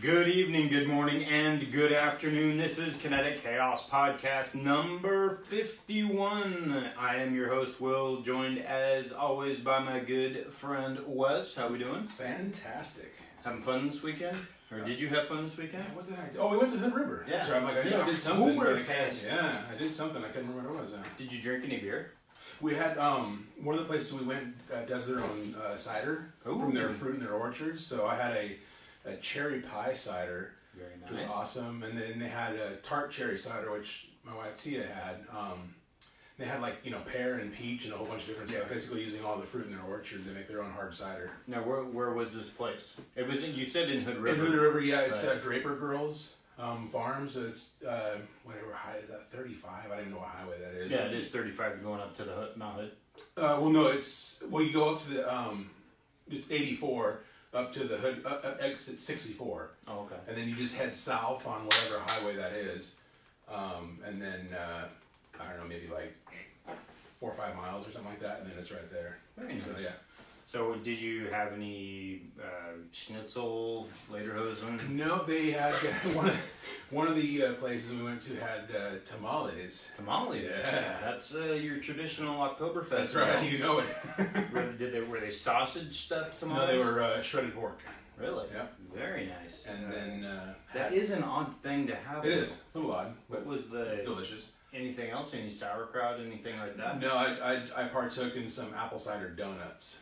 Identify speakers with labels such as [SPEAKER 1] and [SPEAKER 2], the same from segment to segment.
[SPEAKER 1] Good evening, good morning, and good afternoon. This is Kinetic Chaos Podcast number 51. I am your host, Will, joined as always by my good friend, Wes. How we doing?
[SPEAKER 2] Fantastic.
[SPEAKER 1] Having fun this weekend? Or did you have fun this weekend?
[SPEAKER 2] Yeah, what did I do? Oh, we went to Hood River.
[SPEAKER 1] Yeah.
[SPEAKER 2] So I'm like, I knew I did something.
[SPEAKER 1] Oktoberfest.
[SPEAKER 2] Yeah, I did something. I couldn't remember what it was.
[SPEAKER 1] Did you drink any beer?
[SPEAKER 2] We had, one of the places we went does their own cider from their fruit in their orchards. So I had a cherry pie cider,
[SPEAKER 1] Very nice.
[SPEAKER 2] which was awesome. And then they had a tart cherry cider, which my wife Tia had. They had pear and peach and a whole bunch of different stuff, basically using all the fruit in their orchard to make their own hard cider.
[SPEAKER 1] Now, where was this place? It was you said in Hood River.
[SPEAKER 2] In Hood River, yeah. It's Draper Girls Farms. It's, whatever high is that, 35? I don't even know what highway that is.
[SPEAKER 1] Yeah, it is 35 going up to the Mount Hood.
[SPEAKER 2] You go up to the 84, up to the Hood, exit 64.
[SPEAKER 1] Oh, okay.
[SPEAKER 2] And then you just head south on whatever highway that is. And then, I don't know, maybe like 4 or 5 miles or something like that, and then it's right there.
[SPEAKER 1] Very nice.
[SPEAKER 2] So, yeah.
[SPEAKER 1] So, did you have any schnitzel, lederhosen?
[SPEAKER 2] No, they had one of the places we went to had tamales.
[SPEAKER 1] Tamales?
[SPEAKER 2] Yeah.
[SPEAKER 1] That's your traditional Oktoberfest.
[SPEAKER 2] That's right, you know it.
[SPEAKER 1] Were they sausage stuffed tamales?
[SPEAKER 2] No, they were shredded pork.
[SPEAKER 1] Really?
[SPEAKER 2] Yep.
[SPEAKER 1] Very nice.
[SPEAKER 2] And then...
[SPEAKER 1] that is an odd thing to have.
[SPEAKER 2] It is. A little odd.
[SPEAKER 1] What was the...
[SPEAKER 2] It's delicious.
[SPEAKER 1] Anything else? Any sauerkraut? Anything like that?
[SPEAKER 2] No, I partook in some apple cider donuts.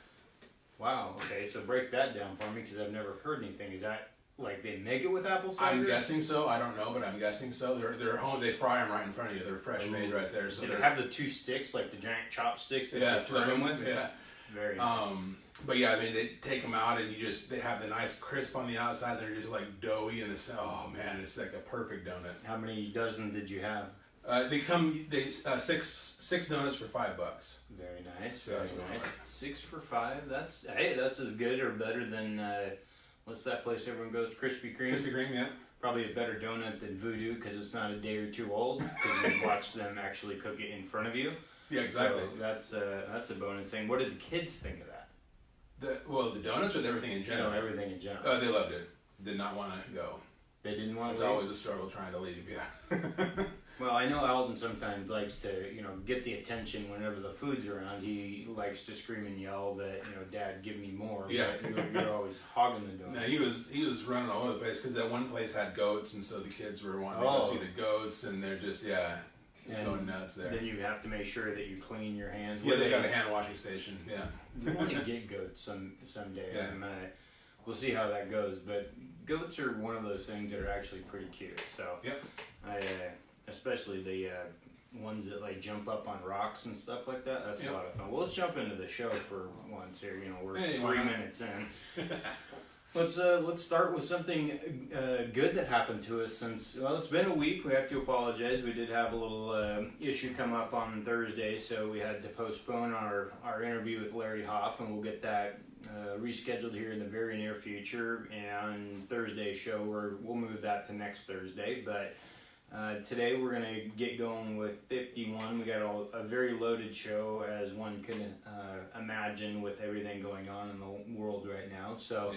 [SPEAKER 1] Wow, okay, so break that down for me because I've never heard anything. Is that like they make it with apple cider?
[SPEAKER 2] I'm guessing so. I don't know, but I'm guessing so. They're home. They fry them right in front of you. They're fresh made right there. So
[SPEAKER 1] do they have the two sticks, like the giant chopsticks that you flip them with?
[SPEAKER 2] Yeah.
[SPEAKER 1] Very nice.
[SPEAKER 2] But yeah, I mean, they take them out and they have the nice crisp on the outside. They're just like doughy in the center. Oh man, it's like a perfect donut.
[SPEAKER 1] How many dozen did you have?
[SPEAKER 2] Six donuts for $5.
[SPEAKER 1] Very nice.
[SPEAKER 2] So
[SPEAKER 1] Very nice. 6 for $5. That's as good or better than what's that place everyone goes to? Krispy Kreme.
[SPEAKER 2] Krispy Kreme, yeah.
[SPEAKER 1] Probably a better donut than Voodoo because it's not a day or two old. Because you watch them actually cook it in front of you.
[SPEAKER 2] Yeah, exactly.
[SPEAKER 1] So that's a bonus thing. What did the kids think of that?
[SPEAKER 2] The donuts or everything in general?
[SPEAKER 1] No, everything in general.
[SPEAKER 2] They loved it. Did not want to go.
[SPEAKER 1] They didn't want to.
[SPEAKER 2] It's always a struggle trying to leave. Yeah.
[SPEAKER 1] Well, I know Alden sometimes likes to, get the attention whenever the food's around. He likes to scream and yell that, Dad, give me more.
[SPEAKER 2] Yeah.
[SPEAKER 1] But you're always hogging the donuts.
[SPEAKER 2] No, he was running all over the place because that one place had goats, and so the kids were wanting to go see the goats, and they're just going nuts there.
[SPEAKER 1] Then you have to make sure that you clean your hands.
[SPEAKER 2] Yeah, they got a hand washing station. Yeah.
[SPEAKER 1] You want to get goats someday.
[SPEAKER 2] Yeah.
[SPEAKER 1] We'll see how that goes, but goats are one of those things that are actually pretty cute. So
[SPEAKER 2] yep.
[SPEAKER 1] Especially the ones that like jump up on rocks and stuff like that. That's a lot of fun. Well, let's jump into the show for once here. We're 3 minutes in. Let's start with something good that happened to us since, it's been a week. We have to apologize. We did have a little issue come up on Thursday, so we had to postpone our interview with Larry Hoff, and we'll get that rescheduled here in the very near future. And Thursday's show, we'll move that to next Thursday, but today we're going to get going with 51. We got a very loaded show, as one could imagine, with everything going on in the world right now. So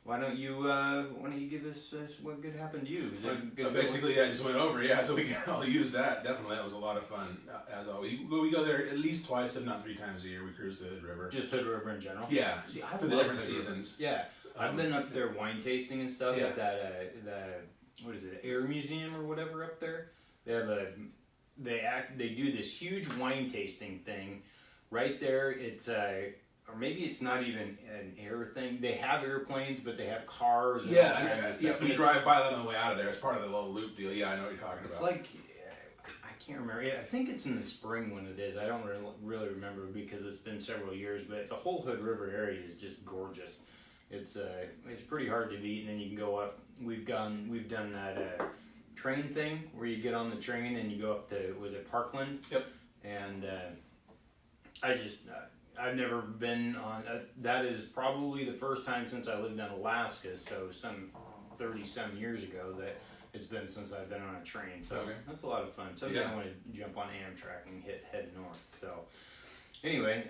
[SPEAKER 1] why don't you give us what good happened to you?
[SPEAKER 2] Basically, I just went over. Yeah, so I'll use that. Definitely, that was a lot of fun. As always, we go there at least twice, if not 3 times a year. We cruise to Hood River.
[SPEAKER 1] Just Hood River in general.
[SPEAKER 2] Yeah,
[SPEAKER 1] see,
[SPEAKER 2] for the different seasons.
[SPEAKER 1] Yeah, I've been up there wine tasting and stuff at that what is it, Air Museum or whatever up there. They have they do this huge wine tasting thing right there. It's or maybe it's not even an air thing. They have airplanes, but they have cars. And all kinds of stuff.
[SPEAKER 2] We drive by them on the way out of there. It's part of the little loop deal. Yeah, I know what you're talking about.
[SPEAKER 1] It's like, I can't remember. I think it's in the spring when it is. I don't really remember because it's been several years. But the whole Hood River area is just gorgeous. It's pretty hard to beat, and then you can go up. We've done that train thing where you get on the train and you go up to, was it Parkland?
[SPEAKER 2] Yep.
[SPEAKER 1] And I've never been on, that is probably the first time since I lived in Alaska, so some 30-some years ago that it's been since I've been on a train. So that's a lot of fun. Someday I want to jump on Amtrak and head north. So anyway,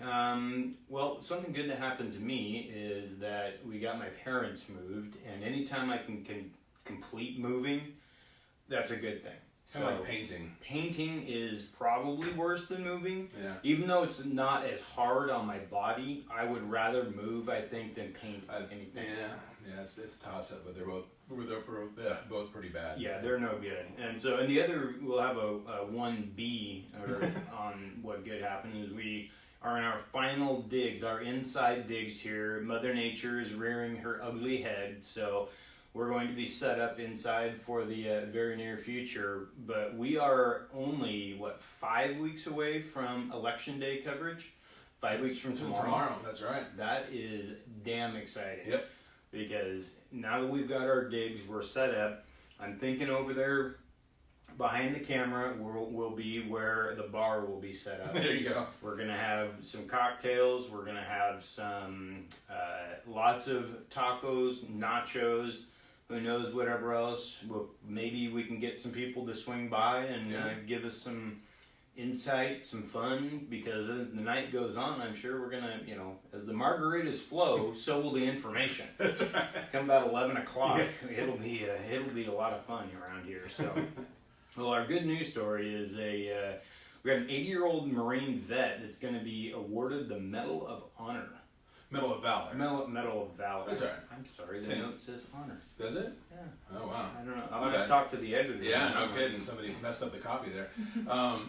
[SPEAKER 1] well, something good that happened to me is that we got my parents moved, and anytime I can complete moving, that's a good thing.
[SPEAKER 2] Kind of like painting.
[SPEAKER 1] Painting is probably worse than moving.
[SPEAKER 2] Yeah.
[SPEAKER 1] Even though it's not as hard on my body, I would rather move, I think, than paint anything.
[SPEAKER 2] Yeah, it's a toss-up, but they're both pretty bad.
[SPEAKER 1] Yeah, they're no good. And the other, we'll have a 1B on what good happened is we are in our final digs, our inside digs here. Mother Nature is rearing her ugly head, so we're going to be set up inside for the very near future, but we are only, 5 weeks away from Election Day coverage? 5 weeks from tomorrow.
[SPEAKER 2] Tomorrow, that's right.
[SPEAKER 1] That is damn exciting.
[SPEAKER 2] Yep.
[SPEAKER 1] Because now that we've got our digs, we're set up. I'm thinking over there behind the camera will be where the bar will be set up.
[SPEAKER 2] There you go.
[SPEAKER 1] We're going to have some cocktails. We're going to have some lots of tacos, nachos, who knows, whatever else. Maybe we can get some people to swing by and give us some insight, some fun, because as the night goes on, I'm sure we're going to, as the margaritas flow, so will the information. That's right. Come about 11 o'clock, it'll be a lot of fun around here. So, well, our good news story is we got an 80-year-old Marine vet that's going to be awarded the Medal of Honor.
[SPEAKER 2] Medal of Valor.
[SPEAKER 1] Medal of Valor.
[SPEAKER 2] That's all right.
[SPEAKER 1] I'm sorry, the note says honor.
[SPEAKER 2] Does it?
[SPEAKER 1] Yeah.
[SPEAKER 2] Oh, wow.
[SPEAKER 1] I don't know. I'm going to talk to the editor.
[SPEAKER 2] Yeah, no kidding. Somebody messed up the copy there.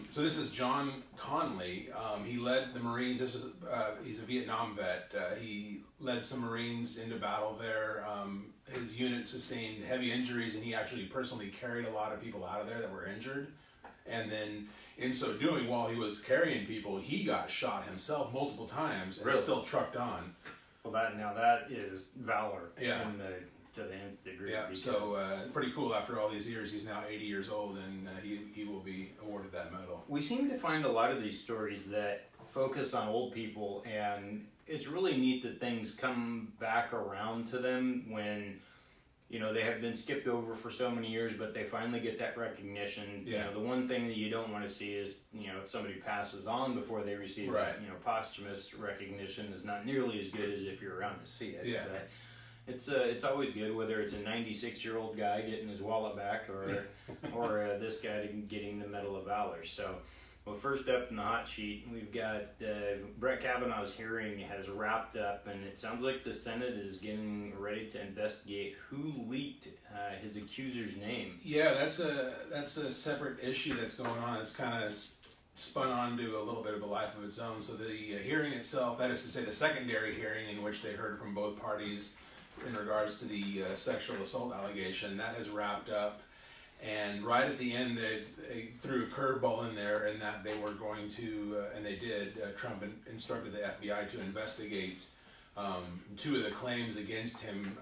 [SPEAKER 2] So this is John Conley. He led the Marines. He's a Vietnam vet. He led some Marines into battle there. His unit sustained heavy injuries, and he actually personally carried a lot of people out of there that were injured. And then, in so doing, while he was carrying people, he got shot himself multiple times and still trucked on.
[SPEAKER 1] Well, that is valor.
[SPEAKER 2] Yeah.
[SPEAKER 1] To the nth degree.
[SPEAKER 2] Yeah. So pretty cool. After all these years, he's now 80 years old, and he will be awarded that medal. We
[SPEAKER 1] seem to find a lot of these stories that focus on old people, and it's really neat that things come back around to them when they have been skipped over for so many years, but they finally get that recognition.
[SPEAKER 2] Yeah.
[SPEAKER 1] The one thing that you don't want to see is, if somebody passes on before they receive posthumous recognition is not nearly as good as if you're around to see it.
[SPEAKER 2] Yeah.
[SPEAKER 1] But it's always good, whether it's a 96-year-old guy getting his wallet back or this guy getting the Medal of Valor. So, well, first up in the hot sheet, we've got Brett Kavanaugh's hearing has wrapped up, and it sounds like the Senate is getting ready to investigate who leaked his accuser's name.
[SPEAKER 2] Yeah, that's a separate issue that's going on. It's kind of spun onto a little bit of a life of its own. So the hearing itself, that is to say the secondary hearing in which they heard from both parties in regards to the sexual assault allegation, that has wrapped up. And right at the end, they threw a curveball in there, in that they were going to, and they did. Trump instructed the FBI to investigate 2 of the claims against him,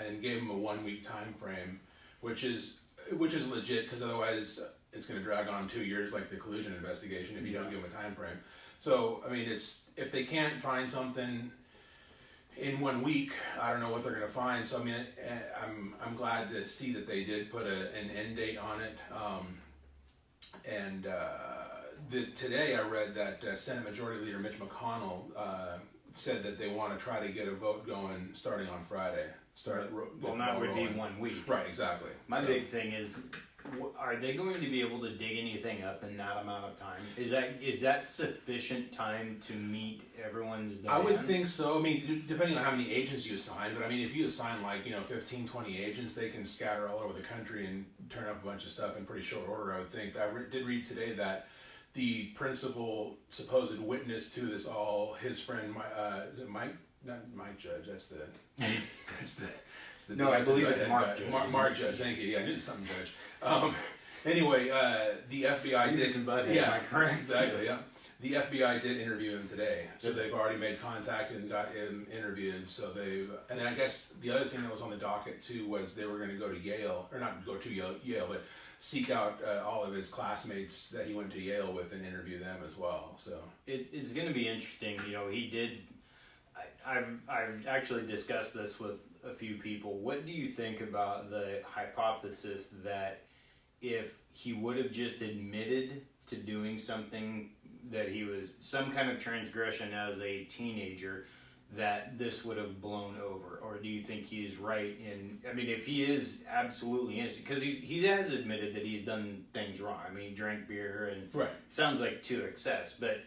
[SPEAKER 2] and gave him a 1-week time frame, which is legit, because otherwise it's going to drag on 2 years, like the collusion investigation, if you don't give them a time frame. So I mean, if they can't find something in 1 week, I don't know what they're going to find. So I mean, I'm glad to see that they did put an end date on it. Today I read that Senate Majority Leader Mitch McConnell said that they want to try to get a vote going starting on Friday. That
[SPEAKER 1] would be 1 week.
[SPEAKER 2] Right, exactly.
[SPEAKER 1] My big thing is, are they going to be able to dig anything up in that amount of time? Is that sufficient time to meet everyone's demand?
[SPEAKER 2] I would think so. I mean, depending on how many agents you assign, but I mean, if you assign 15, 20 agents, they can scatter all over the country and turn up a bunch of stuff in pretty short order, I would think. I did read today that the principal supposed witness to this all, his friend, is it Mike? Not Mike Judge, that's the
[SPEAKER 1] no, I believe it's Mark Judge.
[SPEAKER 2] Mark Judge, thank you. Yeah, I knew something Judge. Anyway, the FBI did.
[SPEAKER 1] Am I correct?
[SPEAKER 2] Exactly. Yeah, the FBI did interview him today, so they've already made contact and got him interviewed. So and I guess the other thing that was on the docket too was they were going to go to Yale, or not go to Yale, but seek out all of his classmates that he went to Yale with and interview them as well. So
[SPEAKER 1] it's going to be interesting. He did. I've actually discussed this with a few people. What do you think about the hypothesis that if he would have just admitted to doing something, that he was some kind of transgression as a teenager, that this would have blown over, or do you think he's right in? I mean, if he is absolutely innocent, because he has admitted that he's done things wrong. I mean, he drank beer and sounds like to excess, but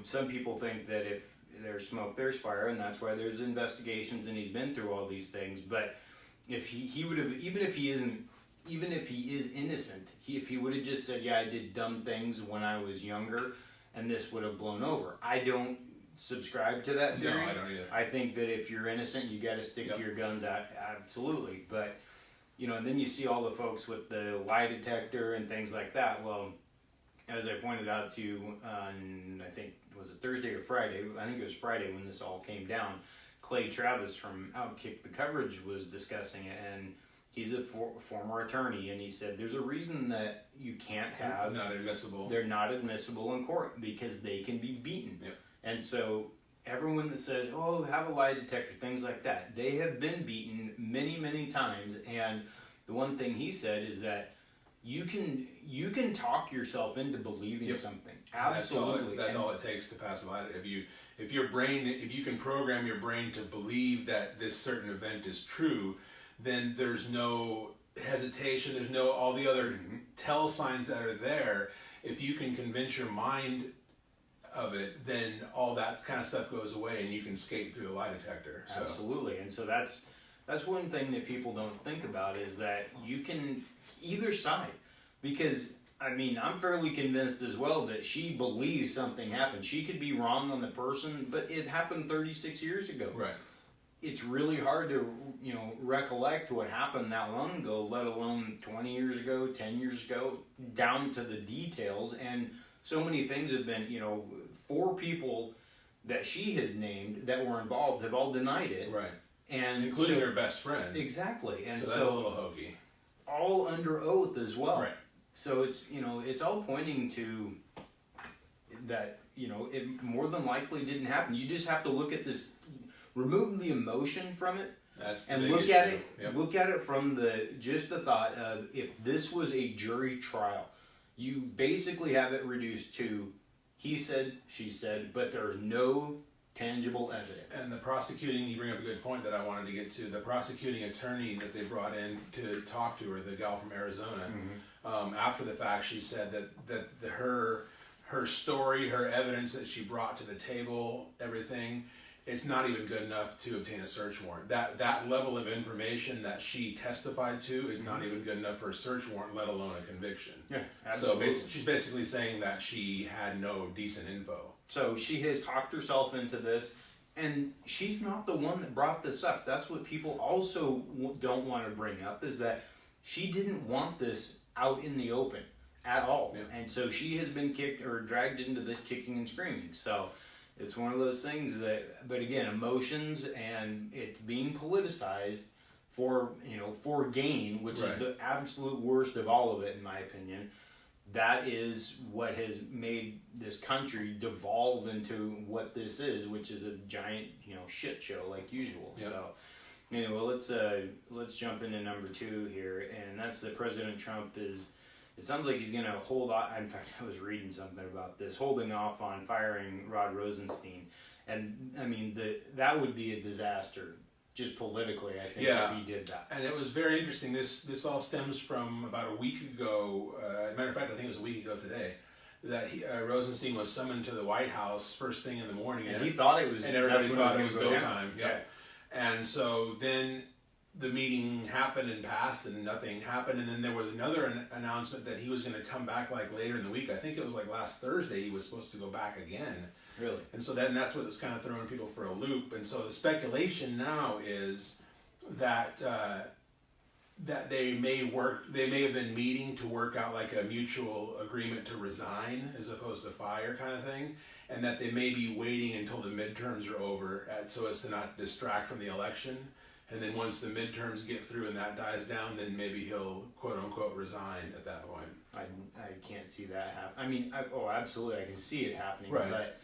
[SPEAKER 1] some people think that if there's smoke, there's fire, and that's why there's investigations, and he's been through all these things. But if he would have, even if he is innocent, if he would have just said, yeah, I did dumb things when I was younger, and this would have blown over. I don't subscribe to that theory.
[SPEAKER 2] No, I don't either.
[SPEAKER 1] I think that if you're innocent, you got to stick to your guns. Absolutely. But, and then you see all the folks with the lie detector and things like that. Well, as I pointed out to you on, I think, was it Thursday or Friday? I think it was Friday when this all came down. Clay Travis from Outkick the Coverage was discussing it, and he's a former attorney, and he said there's a reason that you can't have... They're not admissible in court because they can be beaten.
[SPEAKER 2] Yep.
[SPEAKER 1] And so everyone that says, oh, have a lie detector, things like that, they have been beaten many, many times. And the one thing he said is that you can talk yourself into believing something. Absolutely.
[SPEAKER 2] That's all it takes to pass a lie detector. If you can program your brain to believe that this certain event is true, then there's no hesitation, there's no all the other tell signs that are there. If you can convince your mind of it, then all that kind of stuff goes away and you can skate through the lie detector. So.
[SPEAKER 1] Absolutely. And so that's one thing that people don't think about, is that you can either side, because I mean, I'm fairly convinced as well that she believes something happened. She could be wrong on the person, but it happened 36 years ago.
[SPEAKER 2] Right.
[SPEAKER 1] It's really hard to, recollect what happened that long ago, let alone 20 years ago, 10 years ago, down to the details. And so many things have been, 4 people that she has named that were involved have all denied it.
[SPEAKER 2] Right.
[SPEAKER 1] And
[SPEAKER 2] including her best friend.
[SPEAKER 1] Exactly. And
[SPEAKER 2] so that's a little hokey.
[SPEAKER 1] All under oath as well.
[SPEAKER 2] Right.
[SPEAKER 1] So it's, it's all pointing to that, it more than likely didn't happen. You just have to look at this, remove the emotion from it, and look at it. Yep. Look at it from the thought of, if this was a jury trial, you basically have it reduced to he said, she said, but there's no tangible evidence.
[SPEAKER 2] And the prosecuting, you bring up a good point that I wanted to get to. The prosecuting attorney that they brought in to talk to her, the gal from Arizona, after the fact, she said that her story, her evidence that she brought to the table, everything, it's not even good enough to obtain a search warrant. That level of information that she testified to is not even good enough for a search warrant, let alone a conviction.
[SPEAKER 1] Yeah, absolutely.
[SPEAKER 2] So she's basically saying that she had no decent info.
[SPEAKER 1] So she has talked herself into this, and she's not the one that brought this up. That's what people also don't want to bring up, is that she didn't want this out in the open at all. Yeah. And so she has been kicked or dragged into this kicking and screaming. So it's one of those things that, but again, emotions and it being politicized for gain, which is the absolute worst of all of it, in my opinion. That is what has made this country devolve into what this is, which is a giant, shit show like usual. Yep. So, anyway, let's jump into number 2 here, and that's that President Trump is. It sounds like he's going to hold off. In fact, I was reading something about this, holding off on firing Rod Rosenstein, and I mean that would be a disaster. Just politically, I think, if he did that.
[SPEAKER 2] And it was very interesting. This all stems from about a week ago. Matter of fact, I think it was a week ago today, that Rosenstein was summoned to the White House first thing in the morning.
[SPEAKER 1] And he thought it was...
[SPEAKER 2] And everybody thought it was go time. Yeah. And so then the meeting happened and passed and nothing happened. And then there was another announcement that he was going to come back like later in the week. I think it was like last Thursday he was supposed to go back again.
[SPEAKER 1] Really?
[SPEAKER 2] And so that's what was kind of throwing people for a loop. And so the speculation now is that that they may have been meeting to work out like a mutual agreement to resign as opposed to fire kind of thing, and that they may be waiting until the midterms are over so as to not distract from the election. And then once the midterms get through and that dies down, then maybe he'll quote unquote resign at that point.
[SPEAKER 1] I can't see that happen. I mean, absolutely, I can see it happening,
[SPEAKER 2] right.
[SPEAKER 1] But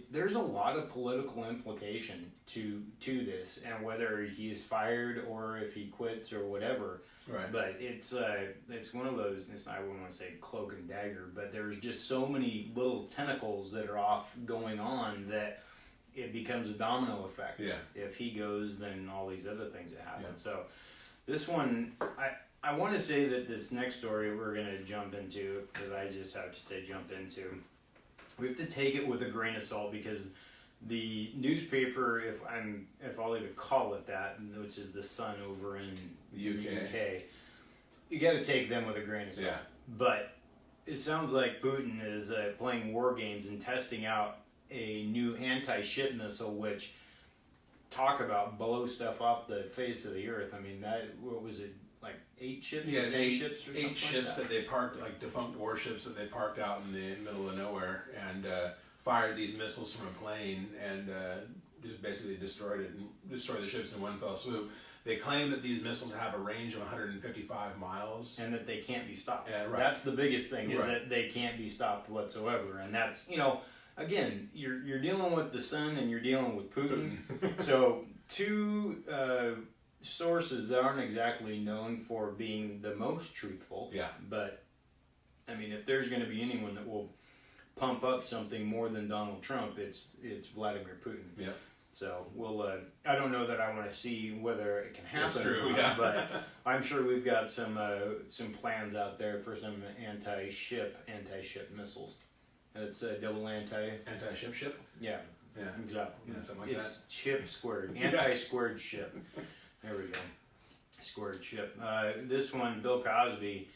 [SPEAKER 1] there's a lot of political implication to this, and whether he is fired or if he quits or whatever.
[SPEAKER 2] Right.
[SPEAKER 1] But it's one of those. I wouldn't want to say cloak and dagger, but there's just so many little tentacles that are off going on that it becomes a domino effect.
[SPEAKER 2] Yeah.
[SPEAKER 1] If he goes, then all these other things that happen.
[SPEAKER 2] Yeah.
[SPEAKER 1] So this one, I want to say that this next story we're going to jump into, because I just have to say jump into, we have to take it with a grain of salt, because the newspaper, if I'll even call it that, which is the Sun over in
[SPEAKER 2] The UK.
[SPEAKER 1] You got to take them with a grain of salt.
[SPEAKER 2] Yeah.
[SPEAKER 1] But it sounds like Putin is playing war games and testing out a new anti-ship missile, which talk about blow stuff off the face of the earth. I mean, what was it, like 8 ships?
[SPEAKER 2] Yeah,
[SPEAKER 1] 10 ships or something?
[SPEAKER 2] 8 ships
[SPEAKER 1] like
[SPEAKER 2] that they parked, like defunct warships that they parked out in the middle of nowhere, and fired these missiles from a plane, and just basically destroyed the ships in one fell swoop. They claim that these missiles have a range of 155 miles.
[SPEAKER 1] And that they can't be stopped.
[SPEAKER 2] Yeah, right.
[SPEAKER 1] That's the biggest thing, is
[SPEAKER 2] Right.
[SPEAKER 1] that they can't be stopped whatsoever. And that's, again, you're dealing with the Sun and you're dealing with Putin. So 2 sources that aren't exactly known for being the most truthful.
[SPEAKER 2] Yeah.
[SPEAKER 1] But, I mean, if there's going to be anyone that will pump up something more than Donald Trump, it's Vladimir Putin.
[SPEAKER 2] Yeah.
[SPEAKER 1] So we'll. I don't know that I want to see whether it can happen.
[SPEAKER 2] That's true,
[SPEAKER 1] or not,
[SPEAKER 2] yeah.
[SPEAKER 1] But I'm sure we've got some plans out there for some anti-ship missiles. And it's a double
[SPEAKER 2] Anti-ship ship?
[SPEAKER 1] Yeah.
[SPEAKER 2] Yeah.
[SPEAKER 1] Exactly.
[SPEAKER 2] Yeah, something like
[SPEAKER 1] It's chip squared. Anti-squared ship. There we go. Squared ship. This one, Bill Cosby.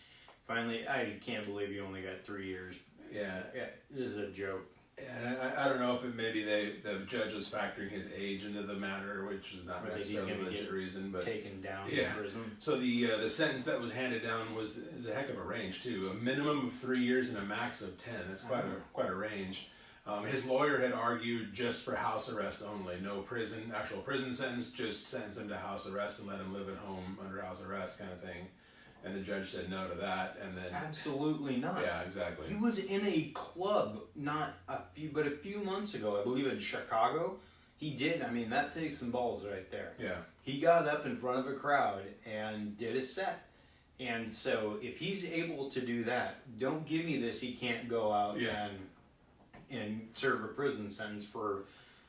[SPEAKER 1] Finally, I can't believe you only got 3 years.
[SPEAKER 2] Yeah.
[SPEAKER 1] Yeah, this is a joke.
[SPEAKER 2] And I don't know if it maybe the judge was factoring his age into the matter, which is not
[SPEAKER 1] Or that he's
[SPEAKER 2] necessarily a
[SPEAKER 1] gonna
[SPEAKER 2] legit
[SPEAKER 1] get
[SPEAKER 2] reason, but
[SPEAKER 1] taken down
[SPEAKER 2] Yeah.
[SPEAKER 1] in prison.
[SPEAKER 2] so the sentence that was handed down is a heck of a range too. A minimum of 3 years and a max of 10. That's quite a range. His lawyer had argued just for house arrest only, no actual prison sentence, just sentence him to house arrest and let him live at home under house arrest kind of thing. And the judge said no to that, and then
[SPEAKER 1] Absolutely not.
[SPEAKER 2] yeah, exactly.
[SPEAKER 1] He was in a club a few months ago, I believe in Chicago. He did. I mean, that takes some balls right there.
[SPEAKER 2] Yeah,
[SPEAKER 1] He got up in front of a crowd and did a set. And so if he's able to do that, don't give me this. He can't go out
[SPEAKER 2] Yeah.
[SPEAKER 1] and serve a prison sentence for.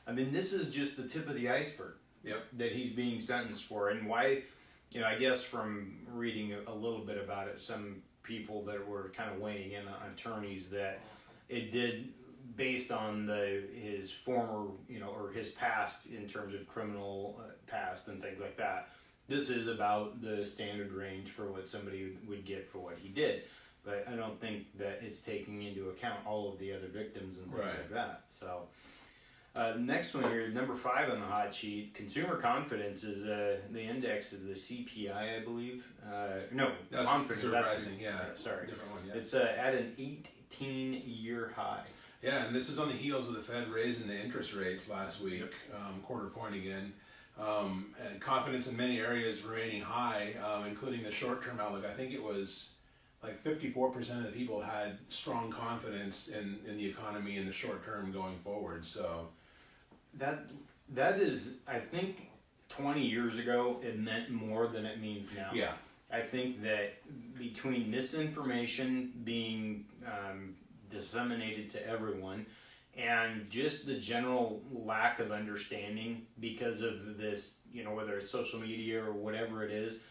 [SPEAKER 1] I mean, this is just the tip of the iceberg.
[SPEAKER 2] Yep.
[SPEAKER 1] That he's being sentenced for, and why. I guess from reading a little bit about it, some people that were kind of weighing in on attorneys that it did, based on his former, or his past in terms of criminal past and things like that. This is about the standard range for what somebody would get for what he did. But I don't think that it's taking into account all of the other victims and things like that. So. Next one here, number 5 on the hot sheet. Consumer confidence is the index is the CPI, I believe. No,
[SPEAKER 2] that's
[SPEAKER 1] confidence.
[SPEAKER 2] consumer pricing. Yeah,
[SPEAKER 1] sorry,
[SPEAKER 2] different one. Yeah.
[SPEAKER 1] it's at an 18-year high.
[SPEAKER 2] Yeah, and this is on the heels of the Fed raising the interest rates last week, quarter point again. And confidence in many areas remaining high, including the short-term outlook. I think it was like 54% of the people had strong confidence in the economy in the short term going forward. So
[SPEAKER 1] that is, I think 20 years ago it meant more than it means now.
[SPEAKER 2] yeah,
[SPEAKER 1] I think that between misinformation being disseminated to everyone and just the general lack of understanding because of this, whether it's social media or whatever it is,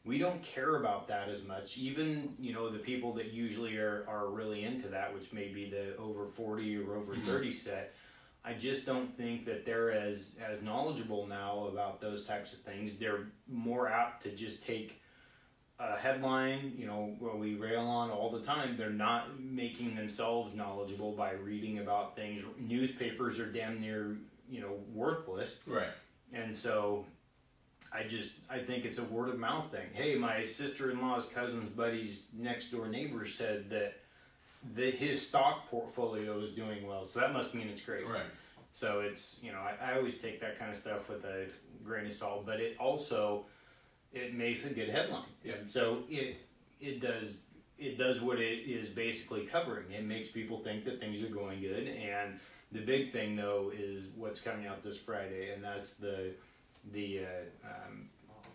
[SPEAKER 1] we don't care about that as much. Even, the people that usually are really into that, which may be the over 40 or over 30 set, I just don't think that they're as knowledgeable now about those types of things. They're more apt to just take a headline, what we rail on all the time. They're not making themselves knowledgeable by reading about things. Newspapers are damn near, worthless.
[SPEAKER 2] right.
[SPEAKER 1] And so I think it's a word of mouth thing. Hey, my sister-in-law's cousin's buddy's next door neighbor said that his stock portfolio is doing well, so that must mean it's great.
[SPEAKER 2] Right.
[SPEAKER 1] So it's, I always take that kind of stuff with a grain of salt, but it also, it makes a good headline.
[SPEAKER 2] Yeah.
[SPEAKER 1] So it does what it is basically covering. It makes people think that things are going good, and the big thing though is what's coming out this Friday, and that's the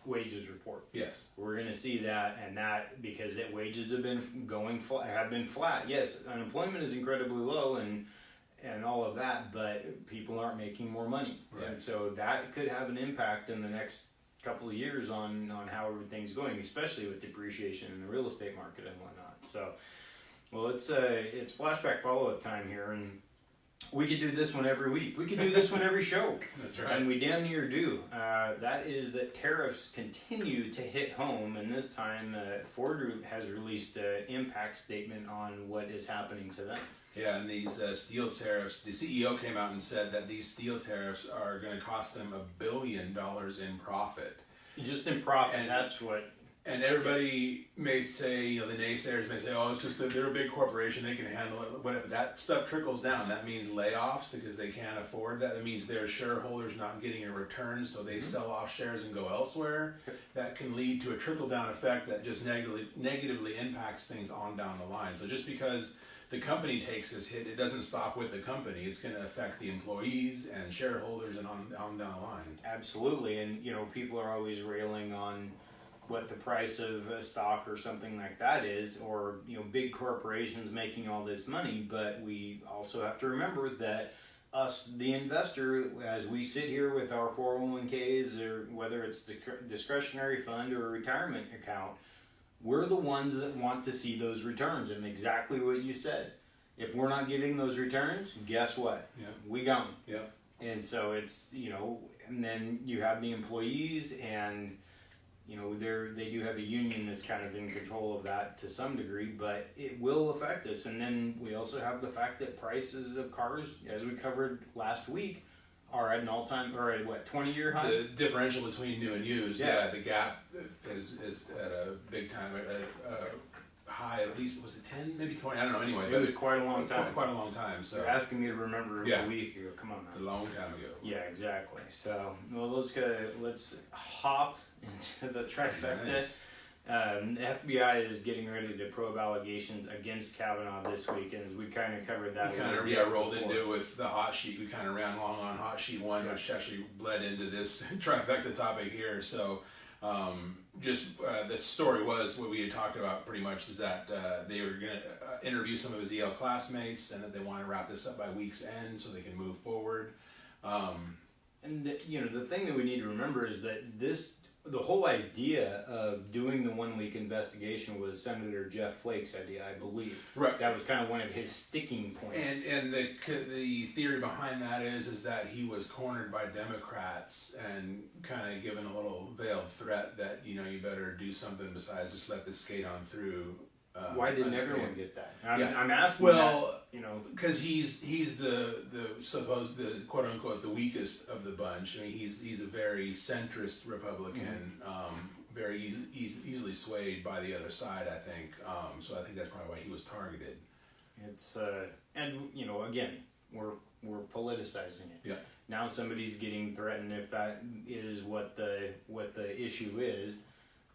[SPEAKER 1] wages report.
[SPEAKER 2] Yes.
[SPEAKER 1] We're going to see that, and that because wages have been flat. Yes, unemployment is incredibly low, and and all of that, but people aren't making more money.
[SPEAKER 2] Right.
[SPEAKER 1] And so that could have an impact in the next couple of years on how everything's going, especially with depreciation in the real estate market and whatnot. So, well, it's flashback follow-up time here, and we could do this one every week. We could do this one every show.
[SPEAKER 2] That's right.
[SPEAKER 1] And we damn near do. That is that tariffs continue to hit home, and this time Ford has released an impact statement on what is happening to them.
[SPEAKER 2] Yeah, and these steel tariffs, the CEO came out and said that these steel tariffs are going to cost them $1 billion in profit.
[SPEAKER 1] Just in profit, and that's what...
[SPEAKER 2] And everybody may say, the naysayers may say, oh, it's just that they're a big corporation, they can handle it, whatever. That stuff trickles down. That means layoffs because they can't afford that. That means their shareholders not getting a return, so they sell off shares and go elsewhere. That can lead to a trickle-down effect that just negatively impacts things on down the line. So just because the company takes this hit, it doesn't stop with the company. It's going to affect the employees and shareholders and on down the line.
[SPEAKER 1] Absolutely, and people are always railing on what the price of a stock or something like that is, or big corporations making all this money, but we also have to remember that us, the investor, as we sit here with our 401ks, or whether it's discretionary fund or a retirement account, we're the ones that want to see those returns, and exactly what you said. If we're not getting those returns, guess what?
[SPEAKER 2] Yeah.
[SPEAKER 1] We gone.
[SPEAKER 2] Yeah.
[SPEAKER 1] And so it's, and then you have the employees, and they do have a union that's kind of in control of that to some degree, but it will affect us. And then we also have the fact that prices of cars, as we covered last week, are at an all-time, or at what, 20-year high?
[SPEAKER 2] The differential between new and used, the gap is at a big time, high, at least, was it 10, maybe 20, I don't know, anyway.
[SPEAKER 1] It was quite a long time.
[SPEAKER 2] Quite a long time, so.
[SPEAKER 1] You're asking me to remember a week ago, come on now.
[SPEAKER 2] It's a long time ago.
[SPEAKER 1] Yeah, exactly. So, well, let's hop into the trifecta.
[SPEAKER 2] Nice.
[SPEAKER 1] The FBI is getting ready to probe allegations against Kavanaugh this week, and we kind of covered that.
[SPEAKER 2] We kind of rolled into it with the hot sheet. We kind of ran along on hot sheet 1, which actually bled into this trifecta topic here. So, the story was what we had talked about pretty much is that they were going to interview some of his Yale classmates, and that they want to wrap this up by week's end so they can move forward.
[SPEAKER 1] And the thing that we need to remember is that the whole idea of doing the 1-week investigation was Senator Jeff Flake's idea, I believe.
[SPEAKER 2] Right.
[SPEAKER 1] That was kind of one of his sticking points.
[SPEAKER 2] And the theory behind that is that he was cornered by Democrats and kind of given a little veiled threat that you better do something besides just let this skate on through.
[SPEAKER 1] Why didn't everyone get that? I'm asking.
[SPEAKER 2] Well, because he's the quote unquote the weakest of the bunch. I mean, he's a very centrist Republican, very easily swayed by the other side. I think. So I think that's probably why he was targeted.
[SPEAKER 1] It's and again we're politicizing it.
[SPEAKER 2] Yeah.
[SPEAKER 1] Now somebody's getting threatened, if that is what the issue is,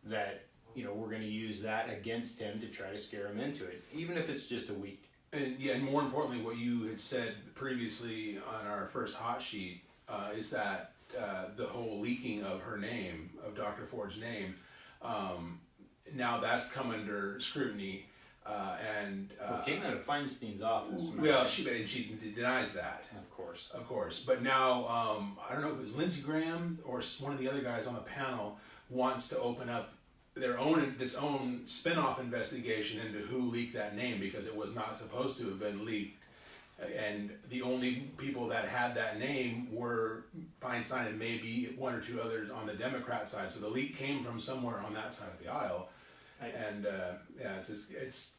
[SPEAKER 1] that. We're going to use that against him to try to scare him into it, even if it's just a week.
[SPEAKER 2] And more importantly, what you had said previously on our first hot sheet is that the whole leaking of her name, of Dr. Ford's name, now that's come under scrutiny.
[SPEAKER 1] It came out of Feinstein's office.
[SPEAKER 2] Well, she denies that.
[SPEAKER 1] Of
[SPEAKER 2] course. But now, I don't know if it was Lindsey Graham or one of the other guys on the panel wants to open up this own spin-off investigation into who leaked that name, because it was not supposed to have been leaked, and the only people that had that name were Feinstein and maybe one or two others on the Democrat side. So the leak came from somewhere on that side of the aisle, it's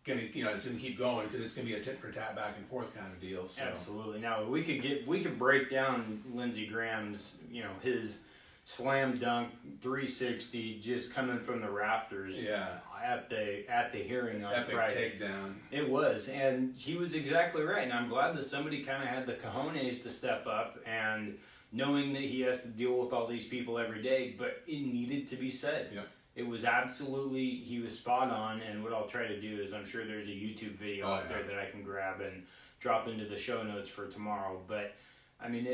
[SPEAKER 2] gonna it's gonna keep going because it's gonna be a tit for tat, back and forth kind of deal. So.
[SPEAKER 1] Absolutely. Now we could break down Lindsey Graham's his slam dunk 360 just coming from the rafters at the hearing on Friday.
[SPEAKER 2] Epic takedown.
[SPEAKER 1] It was, and he was exactly right, and I'm glad that somebody kind of had the cojones to step up, and knowing that he has to deal with all these people every day, but it needed to be said.
[SPEAKER 2] Yep.
[SPEAKER 1] It was absolutely, he was spot on, and what I'll try to do is, I'm sure there's a YouTube video out there that I can grab and drop into the show notes for tomorrow, but I mean,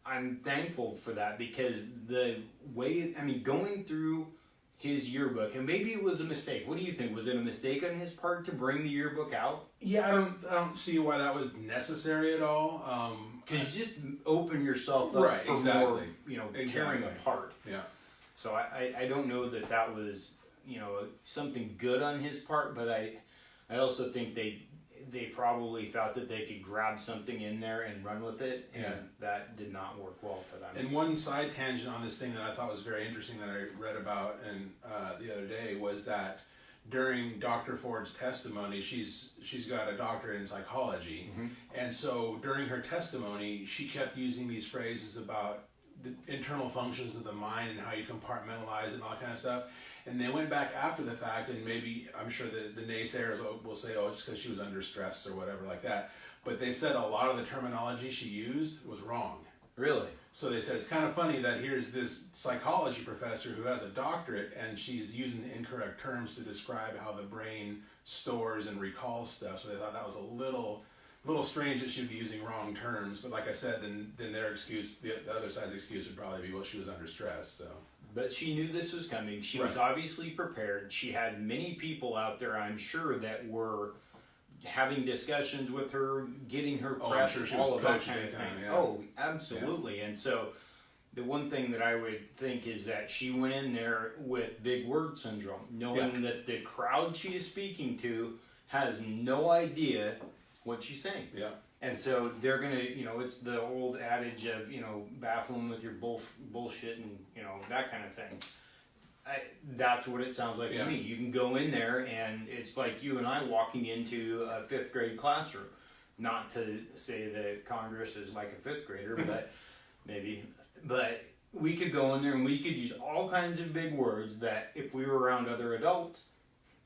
[SPEAKER 1] I'm thankful for that, because the way, going through his yearbook, and maybe it was a mistake. What do you think? Was it a mistake on his part to bring the yearbook out?
[SPEAKER 2] Yeah, I don't see why that was necessary at all.
[SPEAKER 1] Because you just open yourself up
[SPEAKER 2] right,
[SPEAKER 1] for
[SPEAKER 2] exactly.
[SPEAKER 1] more, tearing apart.
[SPEAKER 2] Yeah.
[SPEAKER 1] So I don't know that was, something good on his part, but I also think they probably thought that they could grab something in there and run with it, and that did not work well for them.
[SPEAKER 2] And one side tangent on this thing that I thought was very interesting that I read about and the other day was that during Dr. Ford's testimony, she's got a doctorate in psychology, and so during her testimony, she kept using these phrases about the internal functions of the mind and how you compartmentalize it and all that kind of stuff. And they went back after the fact, and maybe, I'm sure the naysayers will say, oh, just because she was under stress or whatever like that. But they said a lot of the terminology she used was wrong.
[SPEAKER 1] Really?
[SPEAKER 2] So they said, it's kind of funny that here's this psychology professor who has a doctorate, and she's using the incorrect terms to describe how the brain stores and recalls stuff. So they thought that was a little strange that she would be using wrong terms. But like I said, then their excuse, the other side's excuse would probably be, well, she was under stress, so...
[SPEAKER 1] But she knew this was coming. She was obviously prepared. She had many people out there, I'm sure, that were having discussions with her, getting her prepped,
[SPEAKER 2] I'm sure she
[SPEAKER 1] all
[SPEAKER 2] was
[SPEAKER 1] of that kind of thing.
[SPEAKER 2] Yeah.
[SPEAKER 1] Oh, absolutely. Yeah. And so the one thing that I would think is that she went in there with big word syndrome, knowing that the crowd she is speaking to has no idea what she's saying.
[SPEAKER 2] Yeah.
[SPEAKER 1] And so they're going to, it's the old adage of, baffling with your bullshit and, that kind of thing. That's what it sounds like to me. You can go in there and it's like you and I walking into a 5th grade classroom. Not to say that Congress is like a 5th grader, but maybe. But we could go in there and we could use all kinds of big words that if we were around other adults,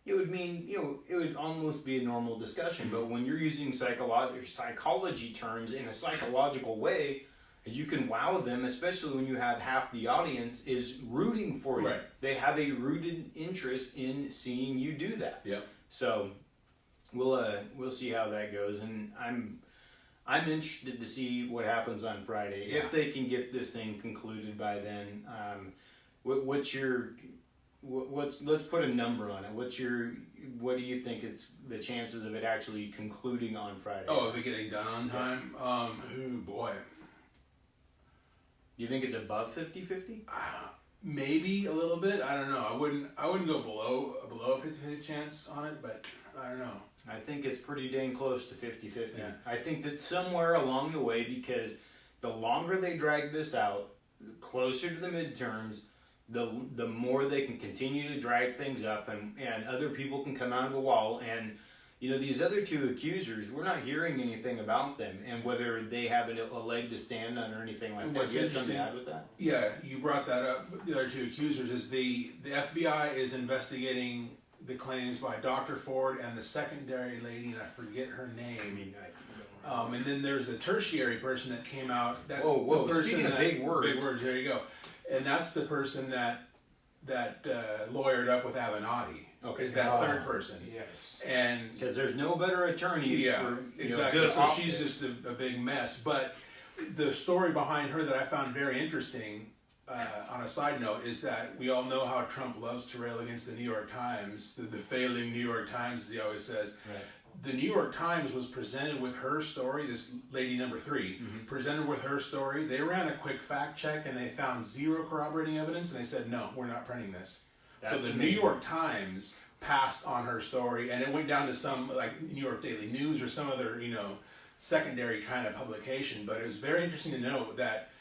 [SPEAKER 1] it would mean, it would almost be a normal discussion. But when you're using psychology terms in a psychological way, you can wow them, especially when you have half the audience is rooting for you.
[SPEAKER 2] Right.
[SPEAKER 1] They have a rooted interest in seeing you do that.
[SPEAKER 2] Yep.
[SPEAKER 1] So we'll see how that goes, and I'm interested to see what happens on Friday if they can get this thing concluded by then. Let's put a number on it. What do you think it's the chances of it actually concluding on Friday?
[SPEAKER 2] Oh, of it getting done on time? Oh boy.
[SPEAKER 1] You think it's above 50-50?
[SPEAKER 2] Maybe a little bit. I don't know. I wouldn't go below a 50-50 chance on it, but I don't know.
[SPEAKER 1] I think it's pretty dang close to 50-50.
[SPEAKER 2] Yeah.
[SPEAKER 1] I think that somewhere along the way, because the longer they drag this out, closer to the midterms, the more they can continue to drag things up, and other people can come out of the wall. And these other two accusers, we're not hearing anything about them and whether they have a leg to stand on or anything like that. Do you have something to add with that?
[SPEAKER 2] Yeah, you brought that up. The other two accusers is the FBI is investigating the claims by Dr. Ford and the secondary lady, and I forget her name. And then there's a tertiary person that came out.
[SPEAKER 1] Speaking of big words.
[SPEAKER 2] Big words, there you go. And that's the person that lawyered up with Avenatti.
[SPEAKER 1] Okay.
[SPEAKER 2] Is that third person.
[SPEAKER 1] Yes.
[SPEAKER 2] And
[SPEAKER 1] because there's no better attorney for
[SPEAKER 2] exactly. So she's just a big mess. But the story behind her that I found very interesting, on a side note, is that we all know how Trump loves to rail against the New York Times, the failing New York Times, as he always says.
[SPEAKER 1] Right.
[SPEAKER 2] The New York Times was presented with her story, this lady number 3, presented with her story. They ran a quick fact check and they found 0 corroborating evidence, and they said, no, we're not printing this. So the New York Times passed on her story, and it went down to some, like New York Daily News or some other, secondary kind of publication. But it was very interesting to note that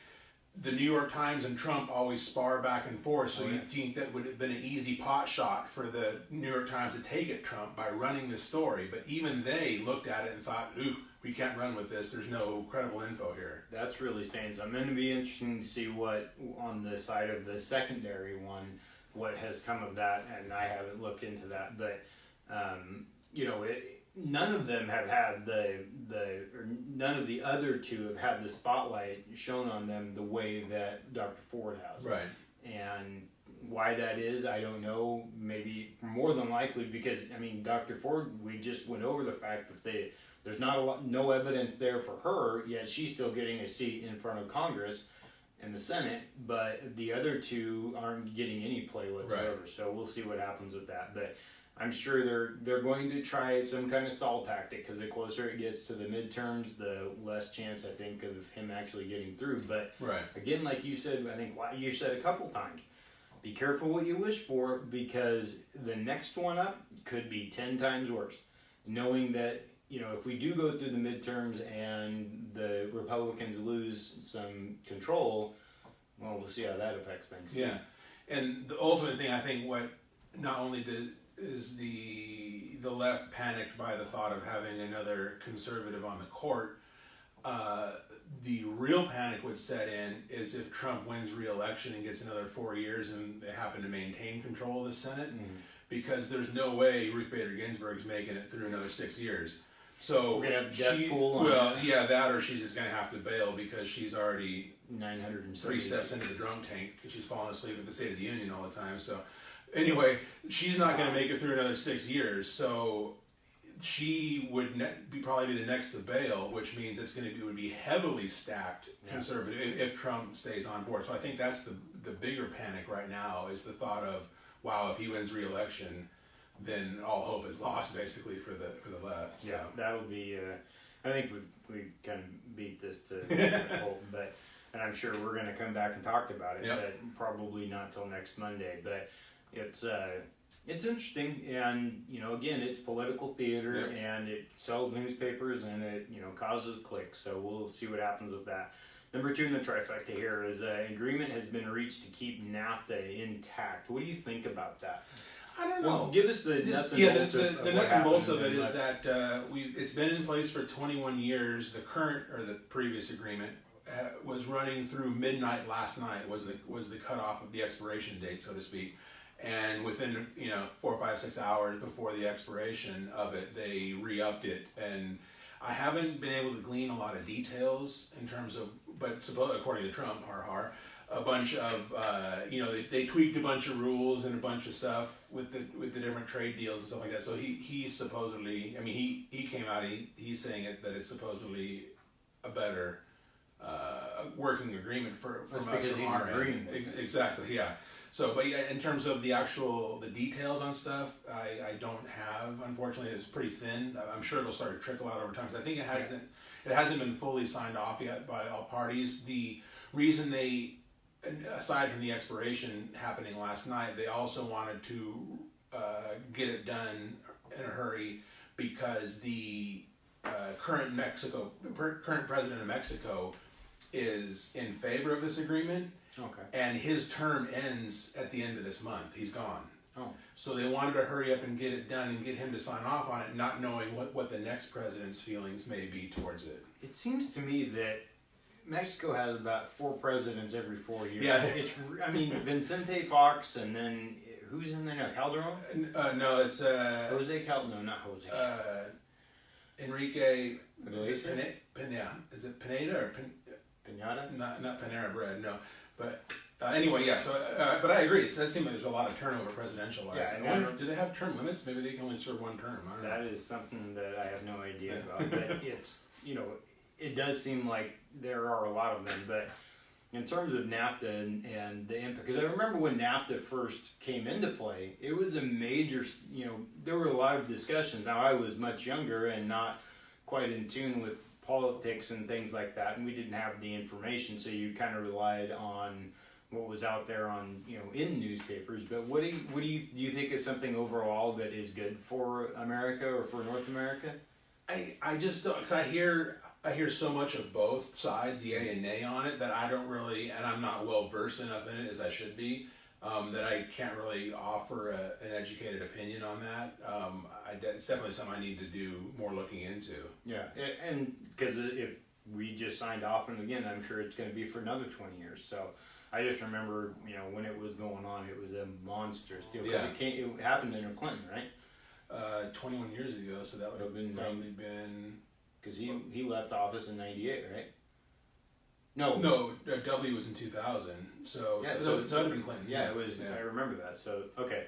[SPEAKER 2] the New York Times and Trump always spar back and forth, so you'd think that would have been an easy pot shot for the New York Times to take at Trump by running this story. But even they looked at it and thought, ooh, we can't run with this. There's no credible info here.
[SPEAKER 1] That's really saying something. I'm going to be interesting to see what, on the side of the secondary one, what has come of that, and I haven't looked into that. But, none of them have had none of the other two have had the spotlight shown on them the way that Dr. Ford has.
[SPEAKER 2] Right.
[SPEAKER 1] And why that is, I don't know. Maybe more than likely because, Dr. Ford, we just went over the fact that there's no evidence there for her, yet she's still getting a seat in front of Congress. in the Senate, but the other two aren't getting any play whatsoever.
[SPEAKER 2] Right.
[SPEAKER 1] So we'll see what happens with that. But I'm sure they're going to try some kind of stall tactic, because the closer it gets to the midterms, the less chance I think of him actually getting through. But
[SPEAKER 2] Right.
[SPEAKER 1] again, like you said, I think you said a couple times, be careful what you wish for, because the next one up could be 10 times worse. Knowing that, if we do go through the midterms and the Republicans lose some control, well, we'll see how that affects things.
[SPEAKER 2] Yeah. And the ultimate thing, I think, what not only is the left panicked by the thought of having another conservative on the court, the real panic would set in is if Trump wins re-election and gets another 4 years and they happen to maintain control of the Senate, because there's no way Ruth Bader Ginsburg's making it through another 6 years. So
[SPEAKER 1] we're gonna have death pool on
[SPEAKER 2] that, or she's just gonna have to bail because she's already
[SPEAKER 1] 970
[SPEAKER 2] 3 steps into the drunk tank because she's falling asleep at the State of the Union all the time. So anyway, she's not going to make it through another 6 years. So she would probably be the next to bail, which means it would be heavily stacked conservative if Trump stays on board. So I think that's the bigger panic right now, is the thought of, wow, if he wins re-election, then all hope is lost basically for the left. So.
[SPEAKER 1] Yeah, that'll be. I think we've kind of beat this to hope, but. And I'm sure we're going to come back and talk about it, but probably not till next Monday. But it's interesting, and again, it's political theater, and it sells newspapers, and it causes clicks. So we'll see what happens with that. Number 2 in the trifecta here is agreement has been reached to keep NAFTA intact. What do you think about that?
[SPEAKER 2] I don't know.
[SPEAKER 1] Well, give us the nuts and bolts of
[SPEAKER 2] the nuts and bolts of it is that it's been in place for 21 years. The current or the previous agreement was running through midnight last night, was the cutoff of the expiration date, so to speak. And within 4, 5, 6 hours before the expiration of it, they re-upped it. And I haven't been able to glean a lot of details in terms of, but according to Trump, a bunch of they tweaked a bunch of rules and a bunch of stuff with the different trade deals and stuff like that. So he supposedly, he came out, he's saying that it's supposedly a better working agreement from us,
[SPEAKER 1] because
[SPEAKER 2] from
[SPEAKER 1] he's
[SPEAKER 2] our
[SPEAKER 1] agreeing
[SPEAKER 2] end. Exactly, yeah. So, but yeah, in terms of the details on stuff, I don't have, unfortunately. It's pretty thin. I'm sure it'll start to trickle out over time, because I think it hasn't been fully signed off yet by all parties. The reason they, aside from the expiration happening last night, they also wanted to get it done in a hurry, because the current president of Mexico is in favor of this agreement.
[SPEAKER 1] Okay.
[SPEAKER 2] And his term ends at the end of this month. He's gone.
[SPEAKER 1] Oh.
[SPEAKER 2] So they wanted to hurry up and get it done and get him to sign off on it, not knowing what the next president's feelings may be towards it.
[SPEAKER 1] It seems to me that Mexico has about 4 presidents every 4 years.
[SPEAKER 2] Yeah.
[SPEAKER 1] Vicente Fox, and then who's in there now? Calderon?
[SPEAKER 2] No, it's
[SPEAKER 1] Jose Calderon. No, not Jose.
[SPEAKER 2] Enrique
[SPEAKER 1] Iglesias?
[SPEAKER 2] Pineda. Is it Pineda or
[SPEAKER 1] Pinata?
[SPEAKER 2] Not Panera Bread, no. But anyway, yeah. So, but I agree. It does seem like there's a lot of turnover presidential-wise.
[SPEAKER 1] Yeah,
[SPEAKER 2] I wonder, do they have term limits? Maybe they can only serve 1 term. I don't know.
[SPEAKER 1] That is something that I have no idea about. But it's, it does seem like there are a lot of them. But in terms of NAFTA and the impact, because I remember when NAFTA first came into play, it was a major, there were a lot of discussions. Now, I was much younger and not quite in tune with politics and things like that, and we didn't have the information, so you kind of relied on what was out there on in newspapers. But what do you think is something overall that is good for America or for North America?
[SPEAKER 2] I just don't, because I hear so much of both sides, yay and nay, on it, that I don't really, and I'm not well versed enough in it as I should be, that I can't really offer an educated opinion on that. It's definitely something I need to do more looking into. Yeah,
[SPEAKER 1] and because if we just signed off, and again, I'm sure it's going to be for another 20 years. So I just remember, when it was going on, it was a monstrous deal. Because it happened under Clinton, right?
[SPEAKER 2] 21 years ago, so that would have probably been...
[SPEAKER 1] Because he left office in 98, right?
[SPEAKER 2] No, W was in 2000, so it would have been Clinton.
[SPEAKER 1] Yeah, it was. Yeah. I remember that. So okay,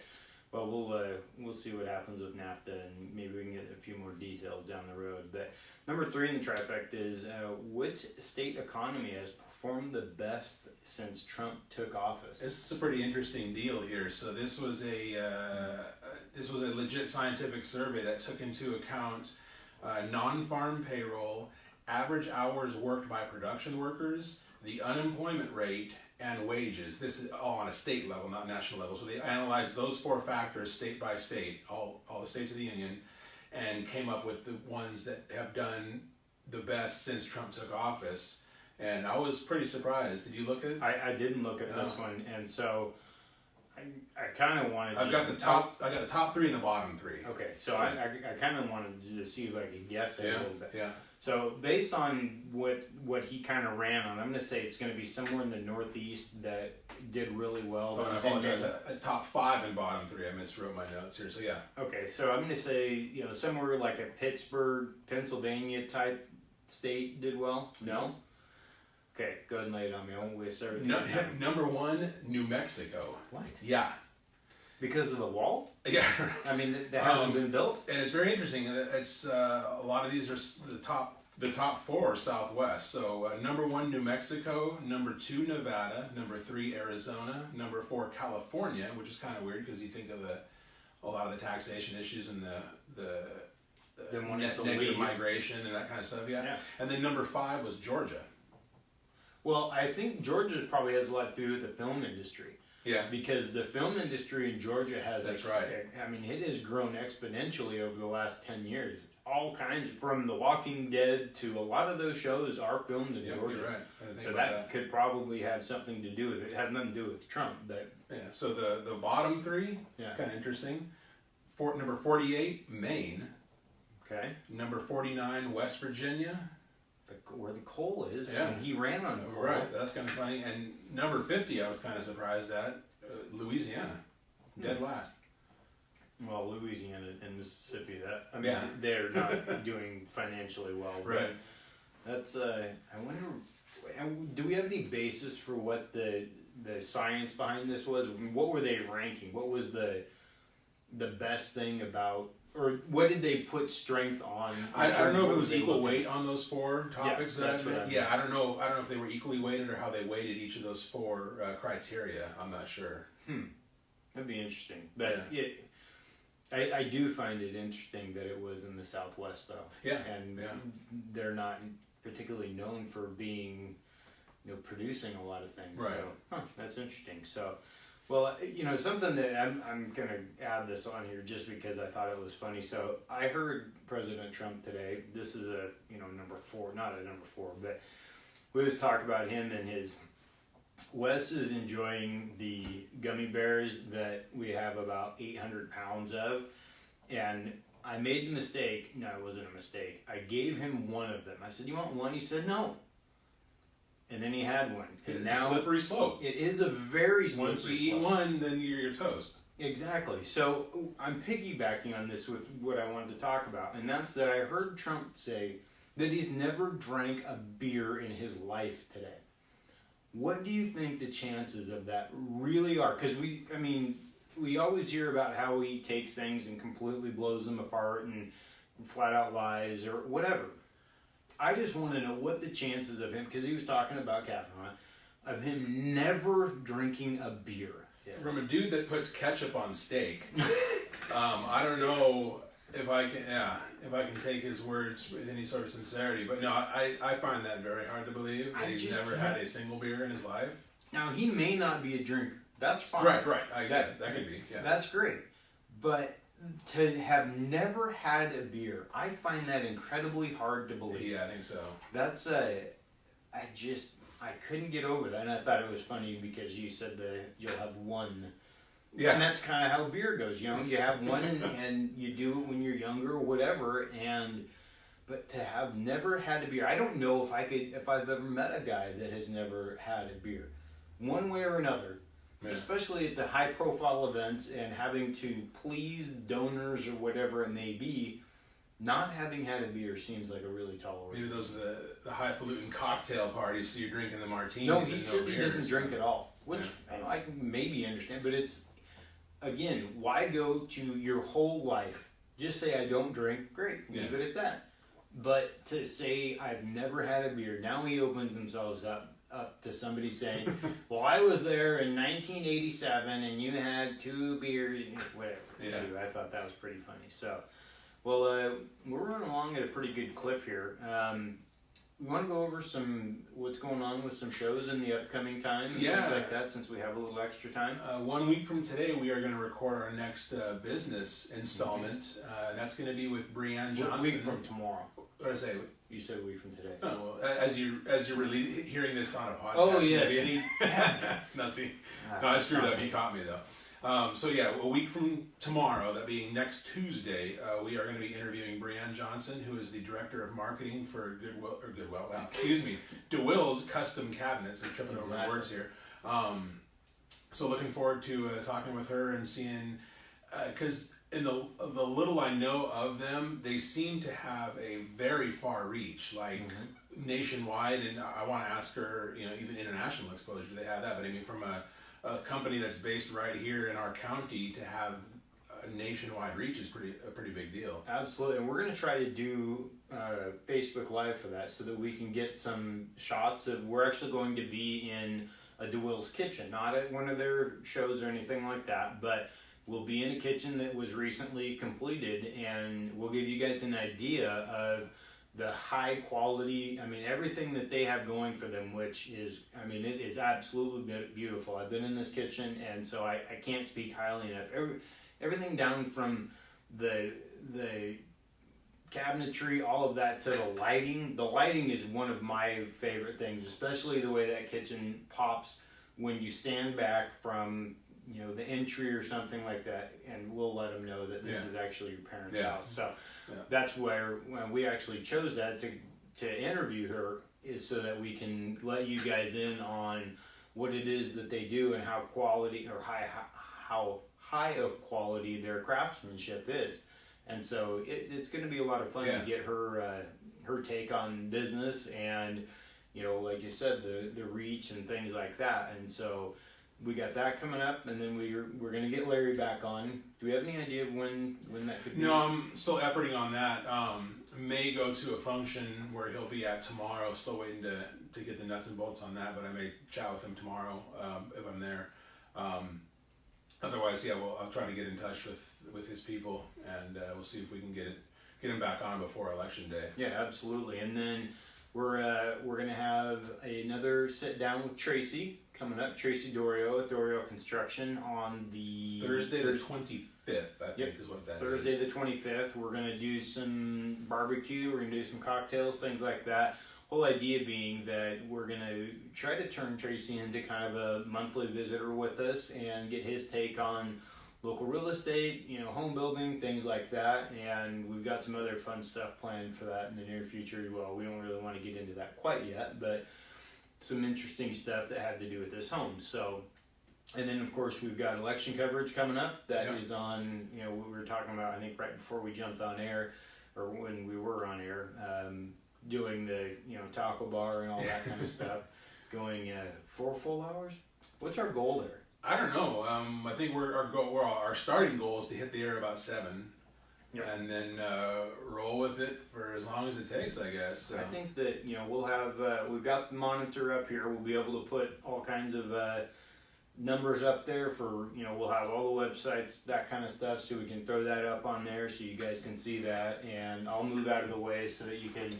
[SPEAKER 1] Well, we'll see what happens with NAFTA, and maybe we can get a few more details down the road. But number 3 in the trifecta is which state economy has performed the best since Trump took office?
[SPEAKER 2] This is a pretty interesting deal here. So this was a legit scientific survey that took into account non-farm payroll, average hours worked by production workers, the unemployment rate, and wages. This is all on a state level, not national level. So they analyzed those 4 factors state by state, all the states of the union, and came up with the ones that have done the best since Trump took office. And I was pretty surprised. Did you look at it?
[SPEAKER 1] I didn't look at this one, and so I kind of wanted.
[SPEAKER 2] I got the top 3 and the bottom 3.
[SPEAKER 1] Okay, so I kind of wanted to see if I could guess it a little bit.
[SPEAKER 2] Yeah.
[SPEAKER 1] So based on what he kind of ran on, I'm going to say it's going to be somewhere in the Northeast that did really well.
[SPEAKER 2] Oh, and I apologize. Top 5 and bottom 3. I miswrote my notes here. So yeah.
[SPEAKER 1] Okay, so I'm going to say somewhere like a Pittsburgh, Pennsylvania type state did well. No. Okay, go ahead and lay it on me. I won't waste everything.
[SPEAKER 2] No, number 1, New Mexico.
[SPEAKER 1] What?
[SPEAKER 2] Yeah.
[SPEAKER 1] Because of the wall?
[SPEAKER 2] Yeah.
[SPEAKER 1] I mean, that hasn't been built.
[SPEAKER 2] And it's very interesting. It's a lot of these are the top 4 are Southwest. So number 1, New Mexico. Number 2, Nevada. Number 3, Arizona. Number 4, California, which is kind of weird because you think of a lot of the taxation issues and the negative migration and that kind of stuff. Yeah. And then number 5 was Georgia.
[SPEAKER 1] Well, I think Georgia probably has a lot to do with the film industry.
[SPEAKER 2] Yeah.
[SPEAKER 1] Because the film industry in Georgia has...
[SPEAKER 2] That's right.
[SPEAKER 1] I mean, it has grown exponentially over the last 10 years. All kinds, from The Walking Dead to a lot of those shows are filmed in Georgia.
[SPEAKER 2] You're right.
[SPEAKER 1] So that could probably have something to do with it. It has nothing to do with Trump, but...
[SPEAKER 2] Yeah, so the bottom 3, kind of interesting. Number 48, Maine.
[SPEAKER 1] Okay.
[SPEAKER 2] Number 49, West Virginia.
[SPEAKER 1] Where the coal is, and he ran on coal.
[SPEAKER 2] Right, that's kind of funny. And number 50, I was kind of surprised at, Louisiana, dead last.
[SPEAKER 1] Well, Louisiana and Mississippi, they're not doing financially well.
[SPEAKER 2] Right.
[SPEAKER 1] That's, I wonder, do we have any basis for what the science behind this was? I mean, what were they ranking? What was the best thing about... Or what did they put strength on?
[SPEAKER 2] I don't know if it was equal weight on those 4 topics.
[SPEAKER 1] I mean.
[SPEAKER 2] I don't know. I don't know if they were equally weighted or how they weighted each of those 4 criteria. I'm not sure.
[SPEAKER 1] That'd be interesting. But I do find it interesting that it was in the Southwest, though.
[SPEAKER 2] Yeah.
[SPEAKER 1] And they're not particularly known for being, producing a lot of things.
[SPEAKER 2] Right.
[SPEAKER 1] So, that's interesting. So. Well, something that I'm going to add this on here just because I thought it was funny. So I heard President Trump today. This is a, number 4, not a number 4, but we was talking about him and his... Wes is enjoying the gummy bears that we have about 800 pounds of. And I made the mistake. No, it wasn't a mistake. I gave him one of them. I said, "You want one?" He said, "No." And then he had one. And
[SPEAKER 2] it's a slippery slope.
[SPEAKER 1] It is a very slippery slope.
[SPEAKER 2] Once you eat one, then you're toast.
[SPEAKER 1] Exactly. So I'm piggybacking on this with what I wanted to talk about. And that's that I heard Trump say that he's never drank a beer in his life today. What do you think the chances of that really are? Because we always hear about how he takes things and completely blows them apart and flat out lies or whatever. I just want to know what the chances of him, because he was talking about Kavanaugh, of him never drinking a beer.
[SPEAKER 2] From a dude that puts ketchup on steak, I don't know if I can take his words with any sort of sincerity. But no, I find that very hard to believe that he's never had a single beer in his life.
[SPEAKER 1] Now, he may not be a drinker. That's fine.
[SPEAKER 2] Right. That could be. Yeah.
[SPEAKER 1] That's great. But to have never had a beer, I find that incredibly hard to believe.
[SPEAKER 2] Yeah, I think so.
[SPEAKER 1] That's I couldn't get over that, and I thought it was funny because you said that you'll have one.
[SPEAKER 2] Yeah.
[SPEAKER 1] And that's kind of how beer goes, you have one and you do it when you're younger or whatever, but to have never had a beer, I don't know if I've ever met a guy that has never had a beer. One way or another. Yeah. Especially at the high-profile events and having to please donors or whatever it may be, not having had a beer seems like a really tall order.
[SPEAKER 2] Maybe those are the highfalutin cocktail parties, so you're drinking the martinis.
[SPEAKER 1] No, he said he doesn't drink at all, which I can maybe understand, but again, why go to your whole life? Just say I don't drink. Great, leave it at that. But to say I've never had a beer, now he opens himself up to somebody saying, well, I was there in 1987 and you had 2 beers, whatever.
[SPEAKER 2] Yeah.
[SPEAKER 1] Anyway, I thought that was pretty funny. So, well, we're running along at a pretty good clip here. We want to go over what's going on with some shows in the upcoming time and things like that, since we have a little extra time. 1
[SPEAKER 2] week from today, we are going to record our next business installment. That's going to be with Brianne Johnson.
[SPEAKER 1] 1 week from tomorrow.
[SPEAKER 2] What did I say?
[SPEAKER 1] You said a week from today.
[SPEAKER 2] Oh, well, as you're really hearing this on a podcast.
[SPEAKER 1] Oh yes.
[SPEAKER 2] No, I screwed up. You caught me though. So yeah, a week from tomorrow, that being next Tuesday, we are going to be interviewing Brianne Johnson, who is the director of marketing for DeWill's Custom Cabinets. I'm tripping over my words here. So looking forward to talking with her and seeing, because in the little I know of them, they seem to have a very far reach, like nationwide. And I want to ask her, even international exposure, they have that. But I mean, from a company that's based right here in our county to have a nationwide reach is a pretty big deal.
[SPEAKER 1] Absolutely, and we're going to try to do Facebook Live for that so that we can get some shots of. We're actually going to be in a DeWill's kitchen, not at one of their shows or anything like that, but we'll be in a kitchen that was recently completed, and we'll give you guys an idea of the high quality, everything that they have going for them, which is, it is absolutely beautiful. I've been in this kitchen, and so I can't speak highly enough. Everything down from the cabinetry, all of that, to the lighting. The lighting is one of my favorite things, especially the way that kitchen pops when you stand back from the entry or something like that, and we'll let them know that this is actually your parents' house. So that's where when we actually chose that to interview her, is so that we can let you guys in on what it is that they do and how quality or how high of quality their craftsmanship is. And so it's going to be a lot of fun to get her take on business and like you said, the reach and things like that. And so we got that coming up, and then we're going to get Larry back on. Do we have any idea of when that could be?
[SPEAKER 2] No, I'm still efforting on that. May go to a function where he'll be at tomorrow. Still waiting to get the nuts and bolts on that, but I may chat with him tomorrow if I'm there. Otherwise, I'll try to get in touch with his people, and we'll see if we can get him back on before Election Day.
[SPEAKER 1] Yeah, absolutely. And then we're going to have another sit down with Tracy coming up, Tracy Dorio at Dorio Construction on the
[SPEAKER 2] Thursday the 25th, I think is what that
[SPEAKER 1] Thursday the 25th. We're going to do some barbecue, we're going to do some cocktails, things like that. Whole idea being that we're going to try to turn Tracy into kind of a monthly visitor with us and get his take on local real estate, home building, things like that. And we've got some other fun stuff planned for that in the near future. Well, we don't really want to get into that quite yet, but some interesting stuff that had to do with this home. So, and then of course we've got election coverage coming up that is on, what we were talking about, I think right before we jumped on air, or when we were on air, doing the, taco bar and all that kind of stuff, going 4 full hours. What's our goal there?
[SPEAKER 2] I don't know. I think our starting goal is to hit the air about 7. Yep. And then roll with it for as long as it takes, I guess. So.
[SPEAKER 1] I think that we'll have we've got the monitor up here. We'll be able to put all kinds of numbers up there for we'll have all the websites, that kind of stuff, so we can throw that up on there so you guys can see that. And I'll move out of the way so that you can.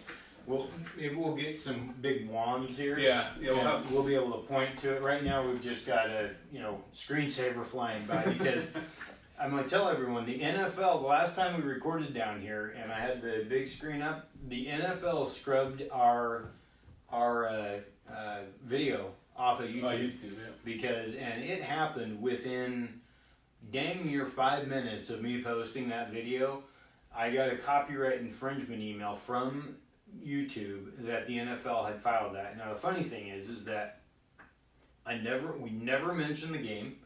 [SPEAKER 1] We'll get some big wands here. We'll be able to point to it. Right now we've just got a screensaver flying by because. I'm going to tell everyone, the NFL, the last time we recorded down here, and I had the big screen up, the NFL scrubbed our video off of YouTube. Because, and it happened within dang near 5 minutes of me posting that video. I got a copyright infringement email from YouTube that the NFL had filed that. Now the funny thing is that we never mentioned the game.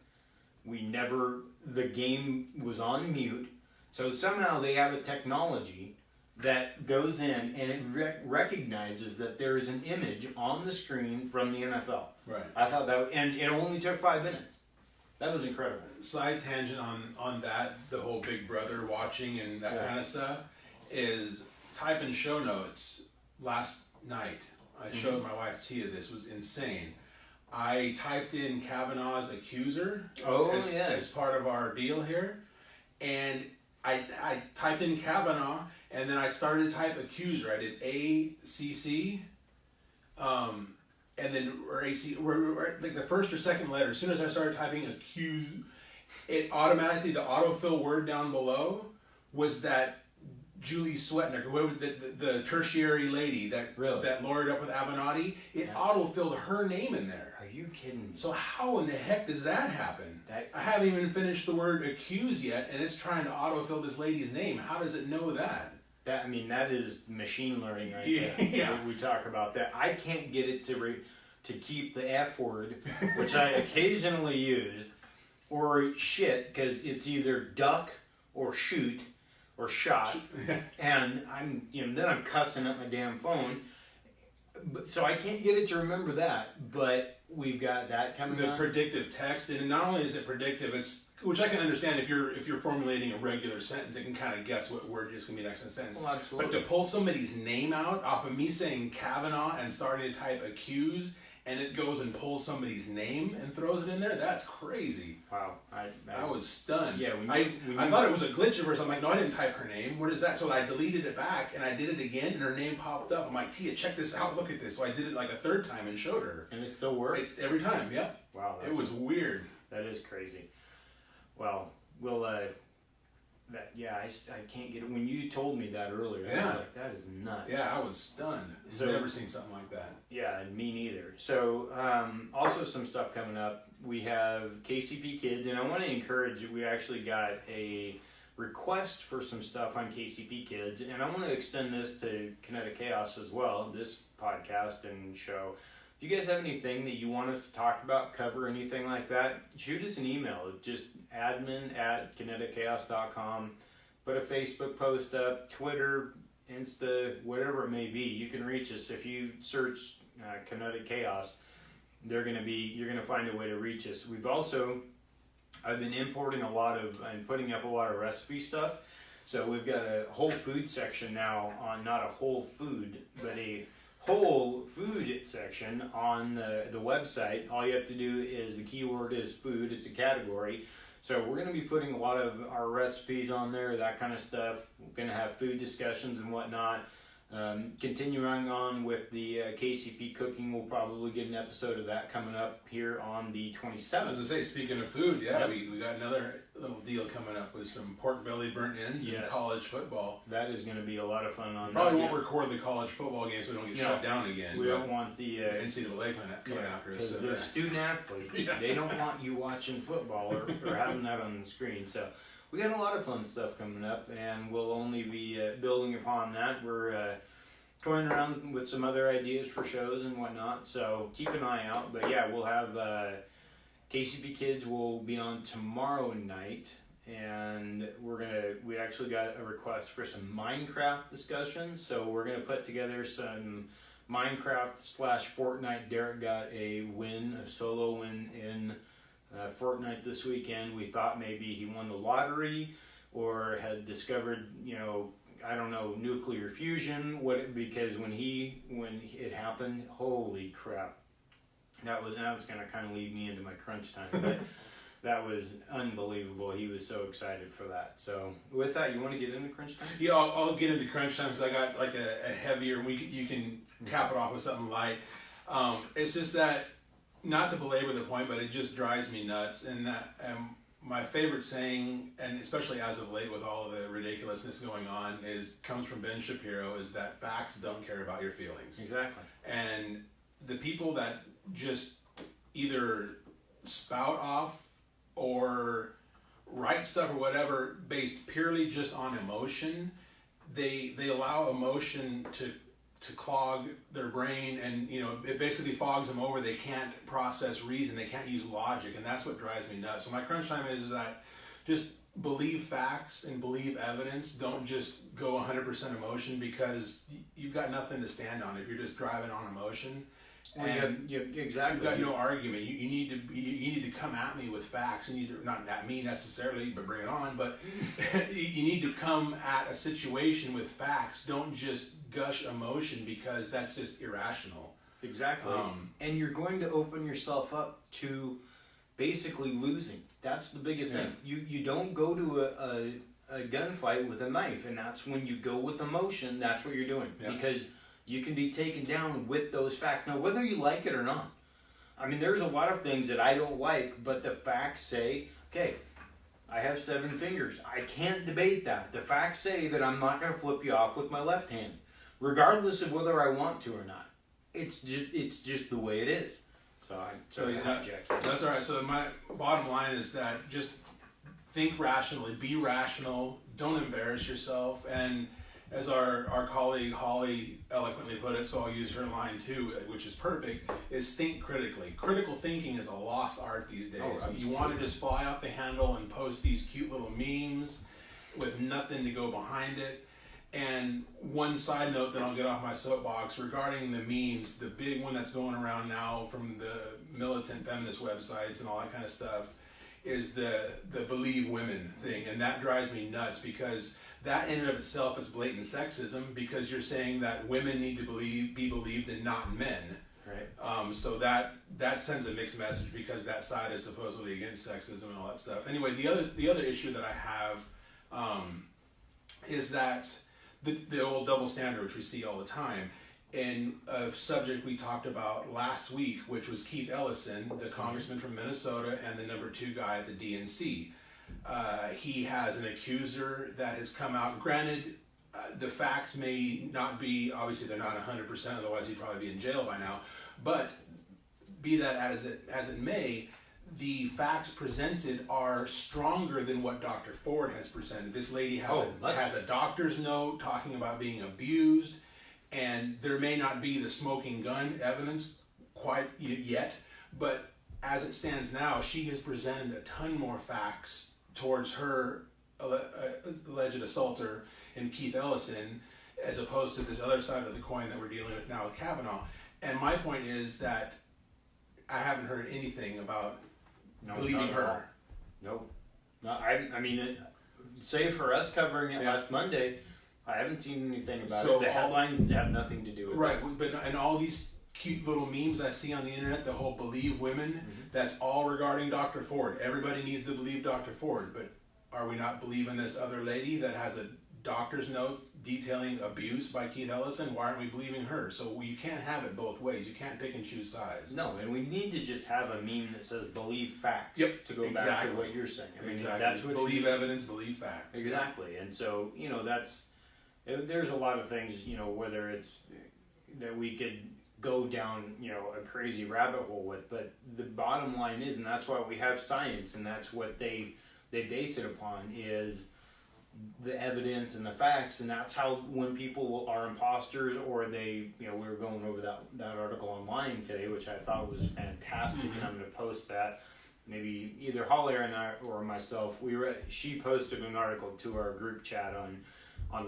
[SPEAKER 1] The game was on mute, so somehow they have a technology that goes in and it recognizes that there is an image on the screen from the NFL.
[SPEAKER 2] Right.
[SPEAKER 1] I thought and it only took 5 minutes. That was incredible.
[SPEAKER 2] Side tangent on that, the whole Big Brother watching and that kind of stuff, is type in show notes last night. I showed my wife Tia this, was insane. I typed in Kavanaugh's accuser as part of our deal here, and I typed in Kavanaugh, and then I started to type accuser. I did ACC, and then or AC, like the first or second letter. As soon as I started typing accuse, it automatically, the autofill word down below was that Julie Swetnick, whoever the tertiary lady that lawyered up with Avenatti, it autofilled her name in there.
[SPEAKER 1] Are you kidding me?
[SPEAKER 2] So how in the heck does that happen? I haven't even finished the word accuse yet, and it's trying to autofill this lady's name. How does it know that?
[SPEAKER 1] That is machine learning right there. Yeah. We talk about that. I can't get it to keep the F word, which I occasionally use, or shit, because it's either duck or shoot or shot, and then I'm cussing at my damn phone. So I can't get it to remember that, but we've got that coming up.
[SPEAKER 2] The predictive text, and not only is it predictive, which I can understand if you're formulating a regular sentence, it can kind of guess what word is going to be next in the sentence.
[SPEAKER 1] Well, absolutely.
[SPEAKER 2] But to pull somebody's name out off of me saying Kavanaugh and starting to type accuse, and it goes and pulls somebody's name and throws it in there, that's crazy.
[SPEAKER 1] Wow.
[SPEAKER 2] I was stunned.
[SPEAKER 1] Yeah,
[SPEAKER 2] I thought it was a glitch at first. I'm like, no, I didn't type her name. What is that? So I deleted it back, and I did it again, and her name popped up. I'm like, Tia, check this out. Look at this. So I did it like a third time and showed her.
[SPEAKER 1] And it still worked?
[SPEAKER 2] Every time, yep.
[SPEAKER 1] Wow.
[SPEAKER 2] It was weird.
[SPEAKER 1] That is crazy. Well, we'll... I can't get it. When you told me that earlier, I was like, that is nuts.
[SPEAKER 2] Yeah, I was stunned. I've never seen something like that.
[SPEAKER 1] Yeah, and me neither. So, also some stuff coming up. We have KCP Kids, and I want to encourage you. We actually got a request for some stuff on KCP Kids, and I want to extend this to Kinetic Chaos as well, this podcast and show. If you guys have anything that you want us to talk about, cover, anything like that, shoot us an email. Just admin@kineticchaos.com. Put a Facebook post up, Twitter, Insta, whatever it may be. You can reach us. If you search Kinetic Chaos, you're going to find a way to reach us. I've been importing and putting up a lot of recipe stuff. So we've got a whole food section now on, not a whole food, but a whole food section on the website. All you have to do is, the keyword is food, it's a category. So we're going to be putting a lot of our recipes on there, that kind of stuff. We're going to have food discussions and whatnot. Continuing on with the KCP cooking, we'll probably get an episode of that coming up here on the 27th.
[SPEAKER 2] I was going to say, speaking of food, we got another little deal coming up with some pork belly burnt ends and college football.
[SPEAKER 1] That is going to be a lot of fun on
[SPEAKER 2] Probably won't record the college football game so we don't get shut down again.
[SPEAKER 1] We don't want the
[SPEAKER 2] NCAA coming after us.
[SPEAKER 1] Because they're student athletes. They don't want you watching football or having that on the screen. So we got a lot of fun stuff coming up, and we'll only be building upon that. We're toying around with some other ideas for shows and whatnot, so keep an eye out. But yeah, we'll have KCP Kids will be on tomorrow night, and we actually got a request for some Minecraft discussion, so we're gonna put together some Minecraft/Fortnite. Derek got a solo win in Fortnite this weekend. We thought maybe he won the lottery or had discovered, I don't know, nuclear fusion. Because when it happened, holy crap! That was going to kind of lead me into my crunch time. But that was unbelievable. He was so excited for that. So with that, you want to get into crunch time?
[SPEAKER 2] Yeah, I'll get into crunch time because I got like a heavier. You can cap it off with something light. It's just that, not to belabor the point, but it just drives me nuts. And that my favorite saying, and especially as of late with all of the ridiculousness going on, comes from Ben Shapiro, is that facts don't care about your feelings.
[SPEAKER 1] Exactly.
[SPEAKER 2] And the people that just either spout off or write stuff or whatever based purely just on emotion, they allow emotion to clog their brain, and it basically fogs them over. They can't process reason, they can't use logic, and that's what drives me nuts. So my crunch time is that just believe facts and believe evidence. Don't just go 100% emotion, because you've got nothing to stand on if you're just driving on emotion.
[SPEAKER 1] Well,
[SPEAKER 2] And
[SPEAKER 1] exactly.
[SPEAKER 2] you've got no argument. You need to come at me with facts. You need to, not at me necessarily, but bring it on. But you need to come at a situation with facts. Don't just gush emotion, because that's just irrational.
[SPEAKER 1] Exactly. And you're going to open yourself up to basically losing. That's the biggest thing. You don't go to a gunfight with a knife, and that's when you go with emotion. That's what you're doing, because you can be taken down with those facts. Now, whether you like it or not, I mean, there's a lot of things that I don't like, but the facts say, okay, I have 7 fingers. I can't debate that. The facts say that I'm not going to flip you off with my left hand, regardless of whether I want to or not. It's just the way it is. So
[SPEAKER 2] that's all right. So my bottom line is that just think rationally, be rational, don't embarrass yourself, and as our colleague Holly eloquently put it, so I'll use her line too, which is perfect, is think critically. Critical thinking is a lost art these days. You want to just fly off the handle and post these cute little memes with nothing to go behind it. And one side note, then I'll get off my soapbox, regarding the memes, the big one that's going around now from the militant feminist websites and all that kind of stuff is the believe women thing. And that drives me nuts, because that in and of itself is blatant sexism, because you're saying that women need to be believed and not men.
[SPEAKER 1] Right.
[SPEAKER 2] So that sends a mixed message, because that side is supposedly against sexism and all that stuff. Anyway, the other issue that I have is that the old double standard, which we see all the time, in a subject we talked about last week, which was Keith Ellison, the congressman from Minnesota and the number 2 guy at the DNC. He has an accuser that has come out. Granted, the facts may not be, obviously they're not 100%, otherwise he'd probably be in jail by now. But be that as it may, the facts presented are stronger than what Dr. Ford has presented. This lady has a doctor's note talking about being abused, and there may not be the smoking gun evidence quite yet, but as it stands now, she has presented a ton more facts towards her alleged assaulter in Keith Ellison, as opposed to this other side of the coin that we're dealing with now with Kavanaugh. And my point is that I haven't heard anything about believing her.
[SPEAKER 1] No. I mean, save for us covering it last Monday, I haven't seen anything about it. The headline have nothing to do with it.
[SPEAKER 2] Right, but and all these cute little memes I see on the internet, the whole believe women, that's all regarding Dr. Ford. Everybody needs to believe Dr. Ford, but are we not believing this other lady that has a doctor's note detailing abuse by Keith Ellison? Why aren't we believing her? So you can't have it both ways. You can't pick and choose sides.
[SPEAKER 1] No, and we need to just have a meme that says believe facts.
[SPEAKER 2] Yep,
[SPEAKER 1] to go back to what you're saying. I mean, that's what
[SPEAKER 2] believe evidence, believe facts.
[SPEAKER 1] Exactly, and so there's a lot of things, whether it's that we could go down, a crazy rabbit hole with, but the bottom line is, and that's why we have science, and that's what they base it upon, is the evidence and the facts, and that's how, when people are imposters, or they, we were going over that article online today, which I thought was fantastic, and I'm going to post that. Maybe either Holly or myself, she posted an article to our group chat on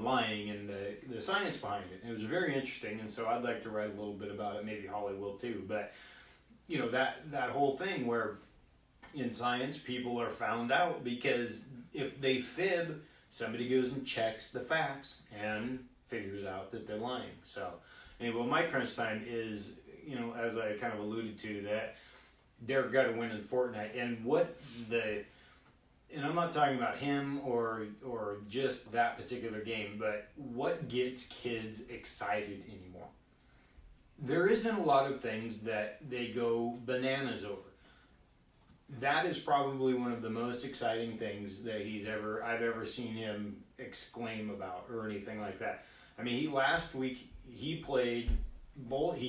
[SPEAKER 1] lying and the science behind it. And it was very interesting, and so I'd like to write a little bit about it. Maybe Holly will too. But that whole thing where in science people are found out because if they fib, somebody goes and checks the facts and figures out that they're lying. So anyway, my crunch time is, as I kind of alluded to, that Derek got to win in Fortnite, and and I'm not talking about him or just that particular game, but what gets kids excited anymore? There isn't a lot of things that they go bananas over. That is probably one of the most exciting things that I've ever seen him exclaim about or anything like that. I mean, last week he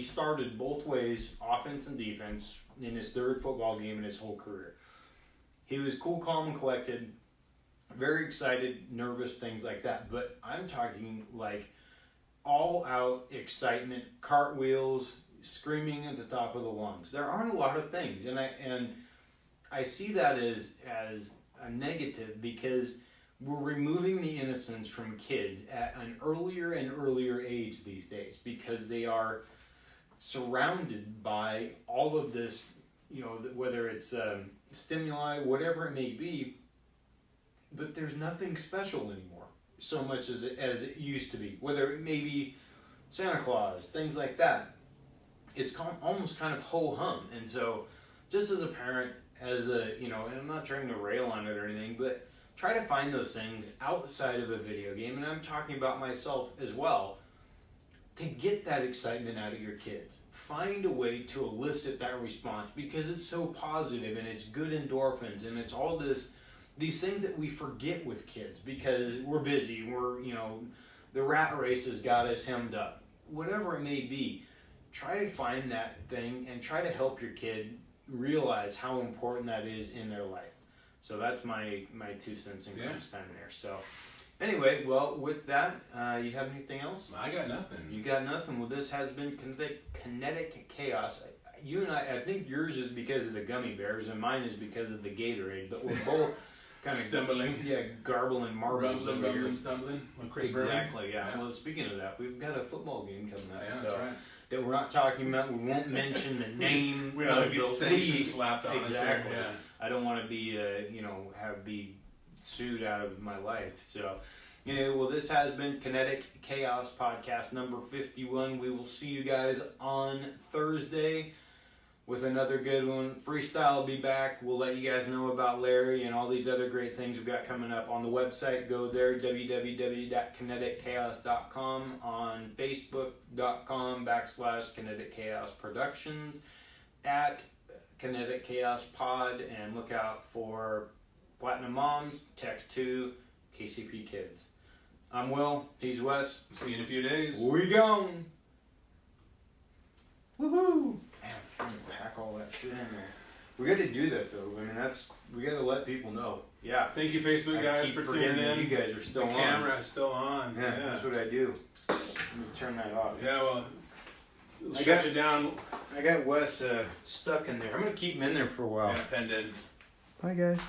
[SPEAKER 1] started both ways, offense and defense, in his third football game in his whole career. He was cool, calm, and collected, very excited, nervous, things like that. But I'm talking like all-out excitement, cartwheels, screaming at the top of the lungs. There aren't a lot of things, and I see that as a negative, because we're removing the innocence from kids at an earlier and earlier age these days, because they are surrounded by all of this, you know, whether it's stimuli, whatever it may be, but there's nothing special anymore, so much as it used to be. Whether it may be Santa Claus, things like that, it's almost kind of ho-hum. And so, just as a parent, as a, you know, and I'm not trying to rail on it or anything, but try to find those things outside of a video game, and I'm talking about myself as well, to get that excitement out of your kids. Find a way to elicit that response, because it's so positive and it's good endorphins and it's all these things that we forget with kids because we're busy, we're, you know, the rat race has got us hemmed up. Whatever it may be, try to find that thing and try to help your kid realize how important that is in their life. So that's my 2 cents in crunch time there. So anyway, well, with that, you have anything else?
[SPEAKER 2] I got nothing.
[SPEAKER 1] You got nothing. Well, this has been Kinetic Chaos. You and I think yours is because of the gummy bears and mine is because of the Gatorade, but we're both kind of
[SPEAKER 2] stumbling.
[SPEAKER 1] Yeah, garbling marbles.
[SPEAKER 2] Rumbling, stumbling.
[SPEAKER 1] Exactly, yeah. Well, speaking of that, we've got a football game coming up.
[SPEAKER 2] Yeah,
[SPEAKER 1] so
[SPEAKER 2] that's right.
[SPEAKER 1] That we're not talking about. We won't mention the name.
[SPEAKER 2] We don't get sanctions slapped on us.
[SPEAKER 1] Exactly.
[SPEAKER 2] Yeah.
[SPEAKER 1] I don't want to be, be sued out of my life. So, well, this has been Kinetic Chaos Podcast number 51. We will see you guys on Thursday with another good one. Freestyle will be back. We'll let you guys know about Larry and all these other great things we've got coming up on the website. Go there, www.kineticchaos.com, on facebook.com/Kinetic Chaos Productions, at Kinetic Chaos Pod, and look out for Platinum Moms, Text 2, KCP Kids. I'm Will. He's Wes.
[SPEAKER 2] See you in a few days.
[SPEAKER 1] We gone. Woohoo! Man, I'm gonna pack all that shit in there. We got to do that though. I mean, we got to let people know. Yeah.
[SPEAKER 2] Thank you, Facebook guys, for tuning in.
[SPEAKER 1] You guys are still on.
[SPEAKER 2] The camera is still on.
[SPEAKER 1] Yeah, that's what I do. Let me turn that off.
[SPEAKER 2] Yeah, well, shut you down.
[SPEAKER 1] I got Wes stuck in there. I'm gonna keep him in there for a while.
[SPEAKER 2] Yeah, penned in.
[SPEAKER 1] Bye, guys.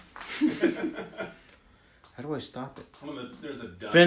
[SPEAKER 1] How do I stop it?
[SPEAKER 2] There's a done.
[SPEAKER 1] Finish.